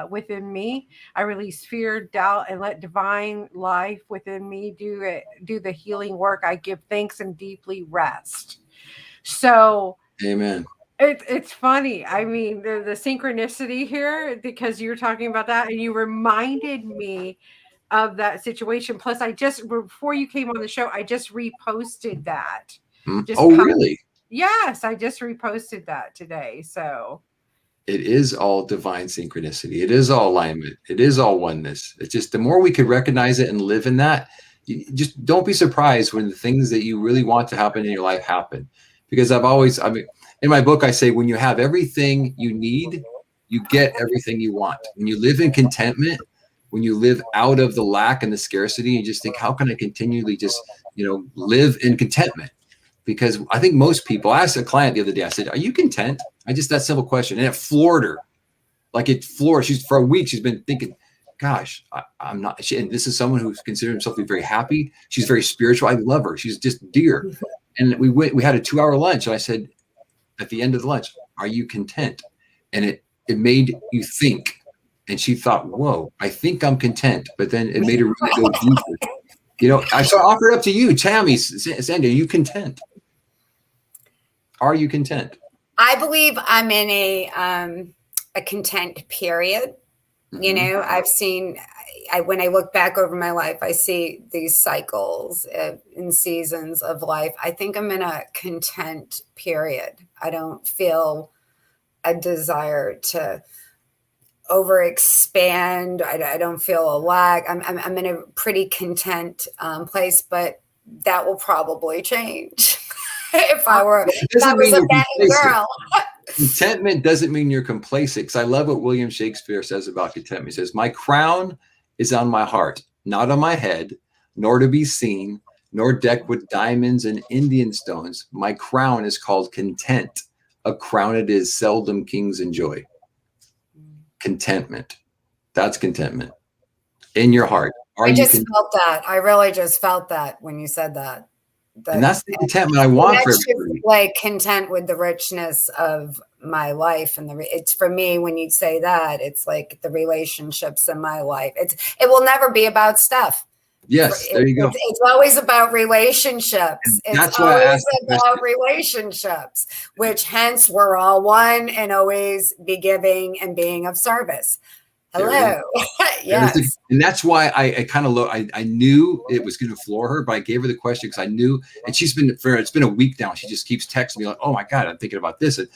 within me. I release fear, doubt, and let divine life within me do the healing work. I give thanks and deeply rest. So, amen. It's funny. I mean, the synchronicity here, because you were talking about that and you reminded me of that situation. Plus, before you came on the show, I just reposted that. Really? Yes, I just reposted that today. So it is all divine synchronicity. It is all alignment. It is all oneness. It's just the more we could recognize it and live in that, you just don't be surprised when the things that you really want to happen in your life happen. Because in my book, I say, when you have everything you need, you get everything you want. When you live in contentment, when you live out of the lack and the scarcity, you just think, how can I continually just, live in contentment? Because I think most people, I asked a client the other day, I said, are you content? That simple question. And it floored her. For a week, she's been thinking, gosh, I'm not. And this is someone who's considered himself to be very happy. She's very spiritual. I love her. She's just dear. And we had a 2-hour lunch. And I said, at the end of the lunch, are you content? And it made you think. And she thought, whoa, I think I'm content. But then it made her really go deeper. I offer it up to you, Tammy, Sandy, are you content? Are you content? I believe I'm in a content period. Mm-hmm. I've seen, when I look back over my life, I see these cycles in seasons of life. I think I'm in a content period. I don't feel a desire to overexpand. I don't feel a lack. I'm in a pretty content place, but that will probably change if I was a bad girl. Contentment doesn't mean you're complacent. Because I love what William Shakespeare says about contentment. He says, my crown is on my heart, not on my head, nor to be seen, nor decked with diamonds and Indian stones. My crown is called content. A crown it is, seldom kings enjoy. Contentment. That's contentment. In your heart. I just felt that. I really just felt that when you said that. And that's the contentment I want for everybody. Like content with the richness of my life, and it's for me, when you say that, it's like the relationships in my life. It will never be about stuff. Yes, there you go. It's always about relationships. It's always about relationships, which hence we're all one and always be giving and being of service. Hello. Yes. And that's why I kind of look, I knew it was going to floor her, but I gave her the question because I knew, and it's been a week now. She just keeps texting me like, oh my God, I'm thinking about this. And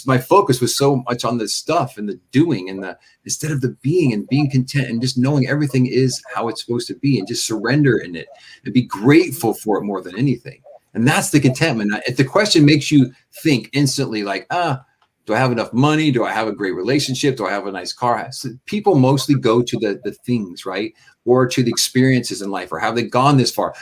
my focus was so much on the stuff and the doing and instead of the being and being content and just knowing everything is how it's supposed to be and just surrender in it and be grateful for it more than anything. And that's the contentment. If the question makes you think instantly like, Do I have enough money? Do I have a great relationship? Do I have a nice car? So people mostly go to the things, right? Or to the experiences in life, or have they gone this far?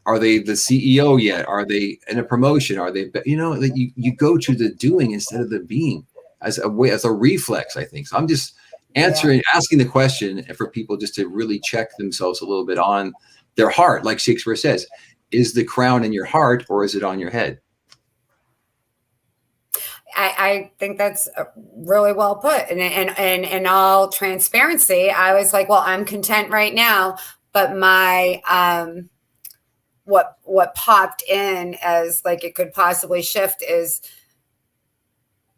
Are they the CEO yet? Are they in a promotion? Are they, you go to the doing instead of the being as a way, as a reflex, I think. So I'm just asking the question for people just to really check themselves a little bit on their heart. Like Shakespeare says, is the crown in your heart or is it on your head? I think that's really well put. And in all transparency, I was like, well, I'm content right now, but my, what popped in as like it could possibly shift is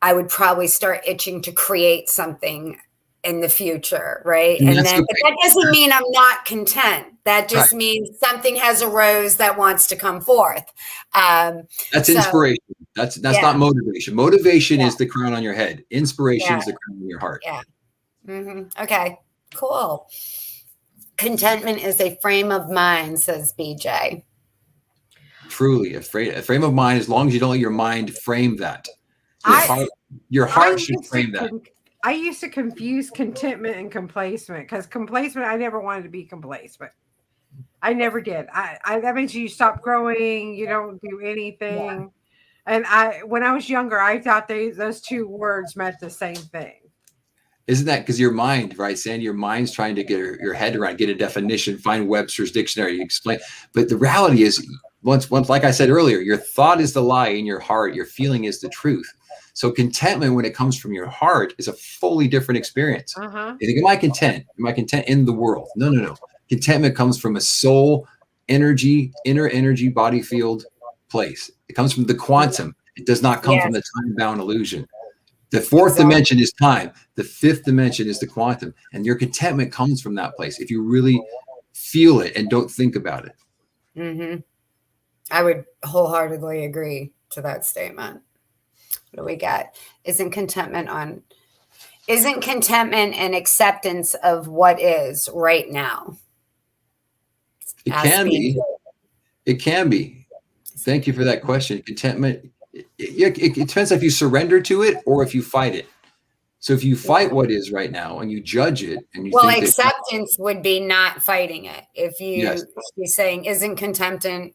I would probably start itching to create something in the future, right? And then but that doesn't mean I'm not content. That just means something has arose that wants to come forth. That's inspiration. That's not motivation. Motivation is the crown on your head. Inspiration is the crown on your heart. Yeah. Okay, cool. Contentment is a frame of mind, says BJ. Truly, a frame of mind, as long as you don't let your mind frame that. Your heart should frame that. I used to confuse contentment and complacement, because complacement, I never wanted to be complacent. I never did. That means you stop growing, you don't do anything. And when I was younger, I thought those two words meant the same thing. Isn't that because your mind, right, Sandy? Your mind's trying to get your head around, get a definition, find Webster's dictionary, explain. But the reality is, once, like I said earlier, your thought is the lie in your heart. Your feeling is the truth. So contentment, when it comes from your heart, is a fully different experience. You think, am I content? Am I content in the world? No. Contentment comes from a soul, energy, inner energy, body field place. It comes from the quantum. It does not come from the time-bound illusion. The fourth dimension is time. The fifth dimension is the quantum. And your contentment comes from that place if you really feel it and don't think about it. I would wholeheartedly agree to that statement. What do we got? Isn't contentment an acceptance of what is right now? It can be. It can be. Thank you for that question. Contentment, it depends if you surrender to it or if you fight it. So if you fight what is right now and you judge it, and you think acceptance would be not fighting it. If you be saying, isn't contentment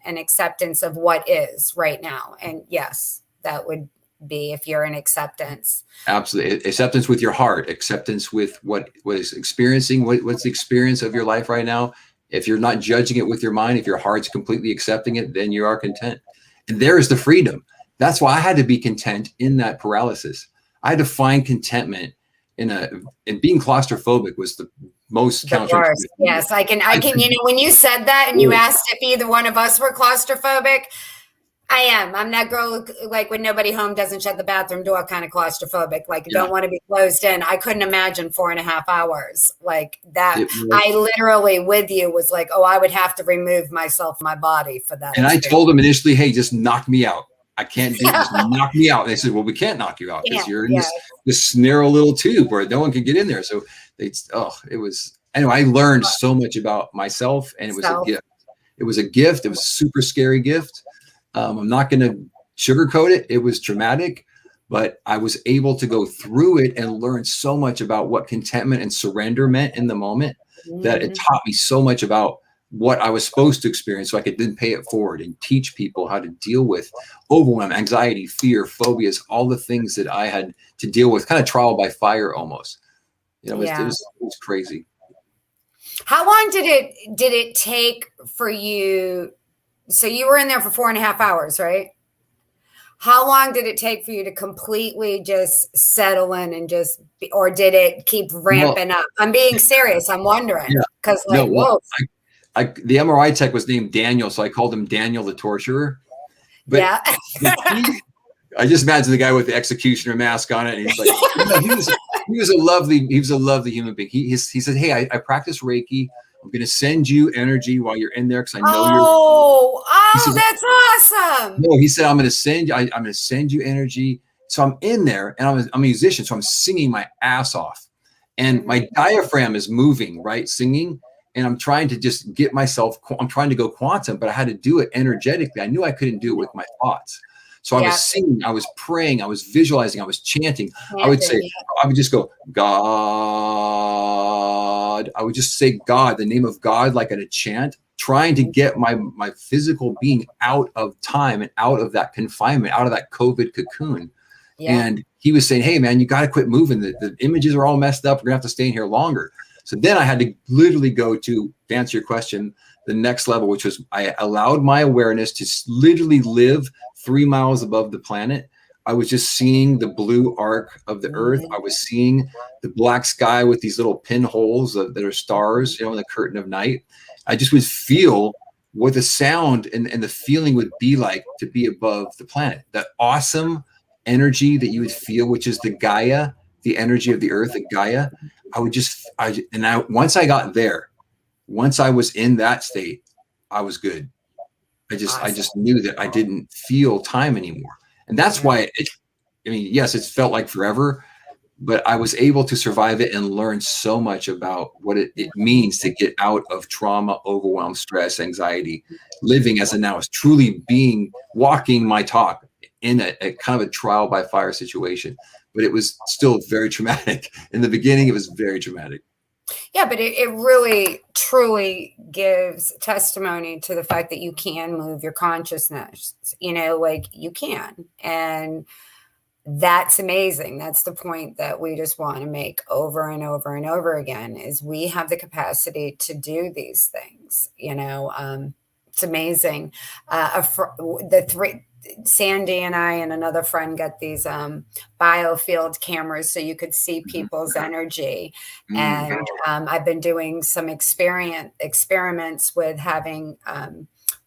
an acceptance of what is right now? And yes, that would be if you're in acceptance. Absolutely. Acceptance with your heart, acceptance with what is experiencing, what's the experience of your life right now. If you're not judging it with your mind, if your heart's completely accepting it, then you are content. And there is the freedom. That's why I had to be content in that paralysis. I had to find contentment in being claustrophobic was the most counterintuitive. Yes, I can, when you said that and you asked if either one of us were claustrophobic, I am. I'm that girl, like when nobody home doesn't shut the bathroom door, kind of claustrophobic. Like, don't want to be closed in. I couldn't imagine 4.5 hours like that. I literally, with you, was like, oh, I would have to remove myself from my body for that. And experience. I told them initially, hey, just knock me out. I can't do this. Knock me out. And they said, well, we can't knock you out because you're in this narrow little tube where no one can get in there. So anyway, I learned so much about myself, and it was a gift. It was a gift. It was a super scary gift. I'm not going to sugarcoat it. It was traumatic, but I was able to go through it and learn so much about what contentment and surrender meant in the moment that it taught me so much about what I was supposed to experience, so I could then pay it forward and teach people how to deal with overwhelm, anxiety, fear, phobias, all the things that I had to deal with, kind of trial by fire almost. It was crazy. How long did it take for you? So you were in there for 4.5 hours, right? How long did it take for you to completely just settle in and or did it keep ramping up? I'm being serious. I'm wondering because the MRI tech was named Daniel, so I called him Daniel the torturer. But I just imagine the guy with the executioner mask on it, and he's like, he was a lovely human being. He said, hey, I practice Reiki. I'm going to send you energy while you're in there because I know said, that's awesome. No, he said, I'm going to send you energy. So I'm in there, and I'm a musician, so I'm singing my ass off, and my diaphragm is moving, right, singing, and I'm trying to just get myself. I'm trying to go quantum, but I had to do it energetically. I knew I couldn't do it with my thoughts. So I was singing, I was praying, I was visualizing, I was chanting. I would say, I would just go, God. I would just say God, the name of God, like in a chant, trying to get my physical being out of time and out of that confinement, out of that COVID cocoon. And he was saying, hey, man, you got to quit moving. The images are all messed up. We're going to have to stay in here longer. So then I had to literally go to answer your question, the next level, which was I allowed my awareness to literally live 3 miles above the planet. I was just seeing the blue arc of the earth. I was seeing the black sky with these little pinholes that are stars, in the curtain of night. I just would feel what the sound and the feeling would be like to be above the planet. That awesome energy that you would feel, which is the Gaia, the energy of the earth, the Gaia. Once I got there, once I was in that state, I was good. I just knew that I didn't feel time anymore. And that's why yes, it's felt like forever, but I was able to survive it and learn so much about what it means to get out of trauma, overwhelm, stress, anxiety, living as a Now-ist, truly walking my talk in a kind of a trial by fire situation. But it was still very traumatic. In the beginning, it was very traumatic. Yeah, but it really, truly gives testimony to the fact that you can move your consciousness, like you can. And that's amazing. That's the point that we just want to make over and over and over again, is we have the capacity to do these things. It's amazing. Sandy and I and another friend got these biofield cameras so you could see people's energy. And I've been doing some experiments with having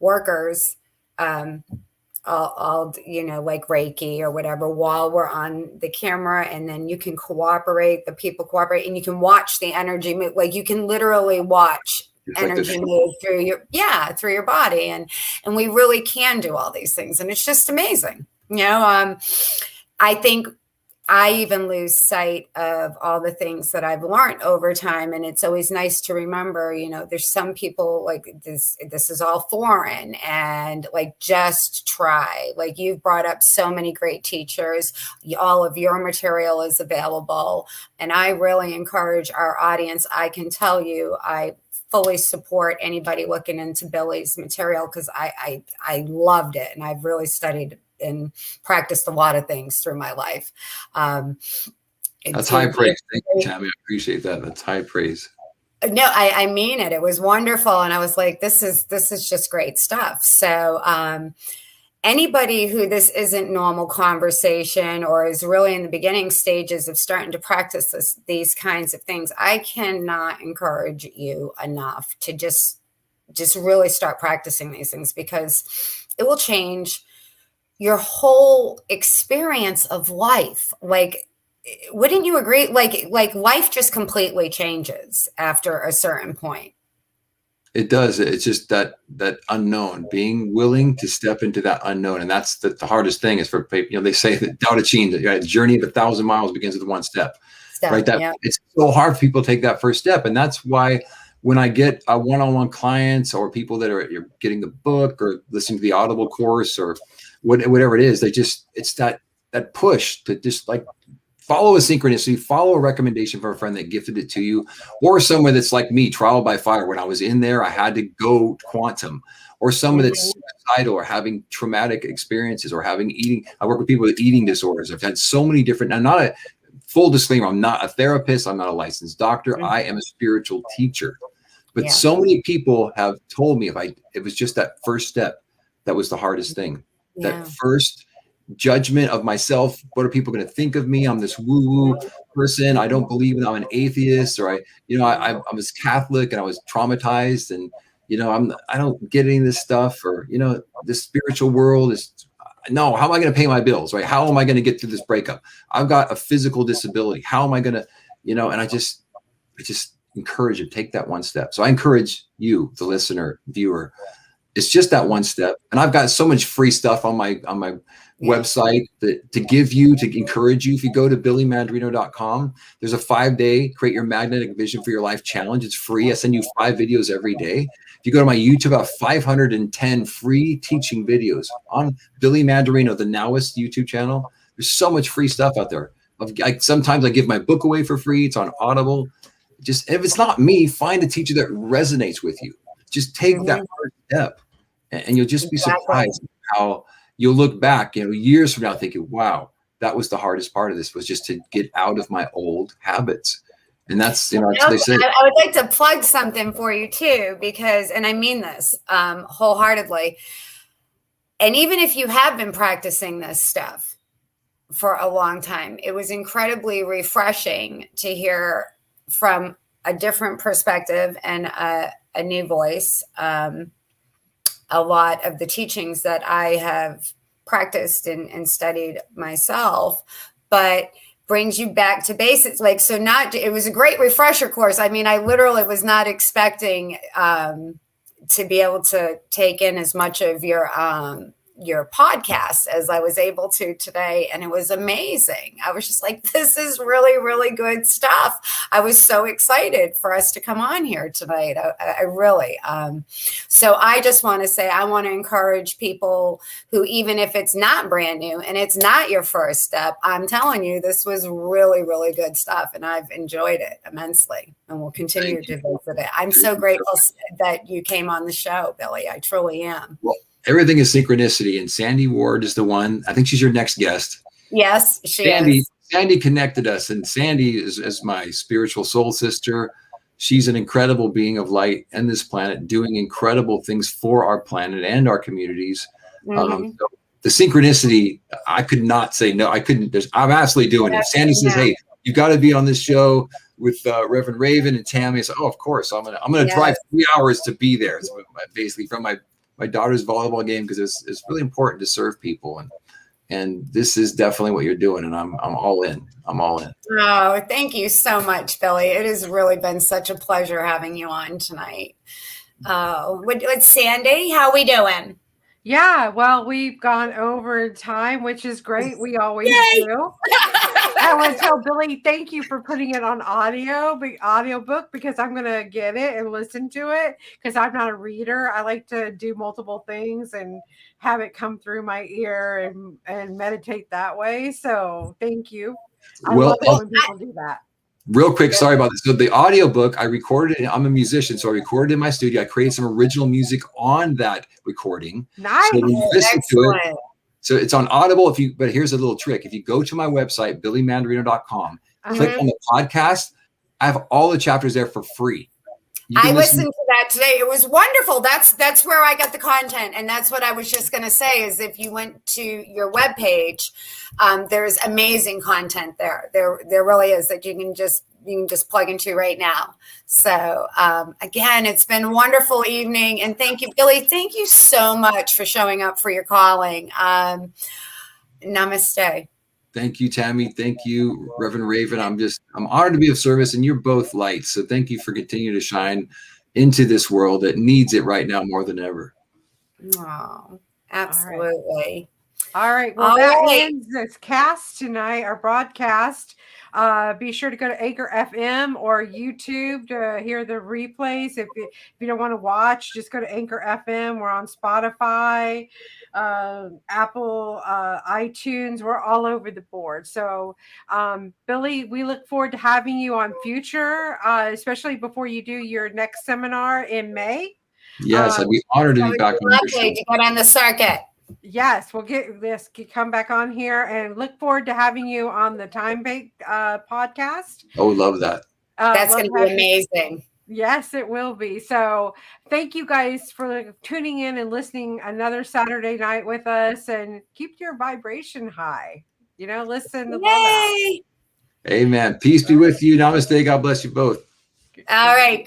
workers all like Reiki or whatever while we're on the camera, and then you can the people cooperate, and you can watch the energy move. Like you can literally watch energy move through your body, and we really can do all these things, and it's just amazing. I think I even lose sight of all the things that I've learned over time, and it's always nice to remember, there's some people like this is all foreign, and like just try. Like you've brought up so many great teachers, all of your material is available, and I really encourage our audience. I can tell you, I fully support anybody looking into Billy's material, because I loved it, and I've really studied and practiced a lot of things through my life. That's high praise. Thank you, Tammy. I appreciate that. That's high praise. No, I mean it. It was wonderful, and I was like, this is just great stuff. So anybody who this isn't normal conversation, or is really in the beginning stages of starting to practice these kinds of things, I cannot encourage you enough to just really start practicing these things, because it will change your whole experience of life. Like, wouldn't you agree? Like life just completely changes after a certain point. It does. It's just that unknown, being willing to step into that unknown. And that's the hardest thing is for people, they say that Tao Te Ching, the journey of 1,000 miles begins with one step. Right. It's so hard for people to take that first step. And that's why when I get a one-on-one clients or people that you're getting the book or listening to the Audible course or whatever it is, it's that push to just like follow a synchronicity, follow a recommendation from a friend that gifted it to you, or someone that's like me, trial by fire. When I was in there, I had to go quantum, or someone that's suicidal or having traumatic experiences or having eating. I work with people with eating disorders. I've had so many different, I'm not a full disclaimer. I'm not a therapist. I'm not a licensed doctor. I am a spiritual teacher. But so many people have told me it was just that first step that was the hardest thing. That first judgment of myself. What are people going to think of me? I'm this woo-woo person. I don't believe in. I'm an atheist, or I was Catholic and I was traumatized, and I don't get any of this stuff, or this spiritual world is no. How am I going to pay my bills? Right? How am I going to get through this breakup? I've got a physical disability. How am I going to, And I just encourage you to take that one step. So I encourage you, the listener, viewer. It's just that one step. And I've got so much free stuff on my website to give you, to encourage you. If you go to billymandarino.com, there's a 5-day create your magnetic vision for your life challenge. It's free. I send you 5 videos every day. If you go to my YouTube, I have 510 free teaching videos on Billy Mandarino, the Now-ist YouTube channel. There's so much free stuff out there. Sometimes I give my book away for free. It's on Audible. Just if it's not me, find a teacher that resonates with you. Just take that first step, and you'll just be surprised how you'll look back, years from now, thinking, "Wow, that was the hardest part of this, was just to get out of my old habits." And that's, that's what they say. I would like to plug something for you too, because, and I mean this wholeheartedly. And even if you have been practicing this stuff for a long time, it was incredibly refreshing to hear from a different perspective and a new voice. A lot of the teachings that I have practiced and studied myself, but brings you back to basics. It was a great refresher course. I mean, I literally was not expecting to be able to take in as much of your podcast as I was able to today. And it was amazing. I was just like, this is really, really good stuff. I was so excited for us to come on here tonight. I really, so I just want to say, I want to encourage people who, even if it's not brand new and it's not your first step, I'm telling you, this was really, really good stuff. And I've enjoyed it immensely and will continue to visit it. I'm so grateful that you came on the show, Billy. I truly am. Well, everything is synchronicity, and Sandy Ward is the one. I think she's your next guest. Yes, she is. Sandy connected us, and Sandy is my spiritual soul sister. She's an incredible being of light on this planet, doing incredible things for our planet and our communities. So the synchronicity, I could not say no. I couldn't. I'm absolutely doing it. Sandy says, "Hey, you got to be on this show with Reverend Raven and Tammy." I said, "Oh, of course. I'm gonna drive 3 hours to be there." So basically, from my daughter's volleyball game, because it's really important to serve people, and this is definitely what you're doing, and I'm all in. I'm all in. Oh, thank you so much, Billy. It has really been such a pleasure having you on tonight. With Sandy, how we doing? Yeah, well, we've gone over time, which is great. We always do. I want to tell Billy, thank you for putting it on audiobook, because I'm going to get it and listen to it, because I'm not a reader. I like to do multiple things and have it come through my ear and meditate that way. So thank you. I love it when people do that. Real quick, sorry about this. So the audiobook, I recorded it. I'm a musician, so I recorded in my studio. I created some original music on that recording. Nice. So when you listen to it, so it's on Audible. But here's a little trick. If you go to my website, billymandarino.com, click on the podcast, I have all the chapters there for free. I listened to that today. It was wonderful. That's where I got the content. And that's what I was just going to say, is if you went to your webpage, there's amazing content there. There really is, that you can just plug into right now. So again, it's been a wonderful evening. And thank you, Billy. Thank you so much for showing up for your calling. Namaste. Thank you, Tammy. Thank you, Reverend Raven. I'm honored to be of service, and you're both lights. So thank you for continuing to shine into this world that needs it right now more than ever. Oh, absolutely. All right. Well, that ends this cast tonight, our broadcast. Be sure to go to Anchor FM or YouTube to hear the replays. If you don't want to watch, just go to Anchor FM. We're on Spotify, Apple, iTunes. We're all over the board. So, Billy, we look forward to having you on future, especially before you do your next seminar in May. Yes, I'd be honored to be back on your show. To get on the circuit. Yes, we'll get this. Come back on here, and look forward to having you on the Time Bank podcast. Oh, love that. That's going to be amazing. Yes, it will be. So thank you guys for tuning in and listening another Saturday night with us, and keep your vibration high. Listen to love out. Amen. Peace be with you. Namaste. God bless you both. All right.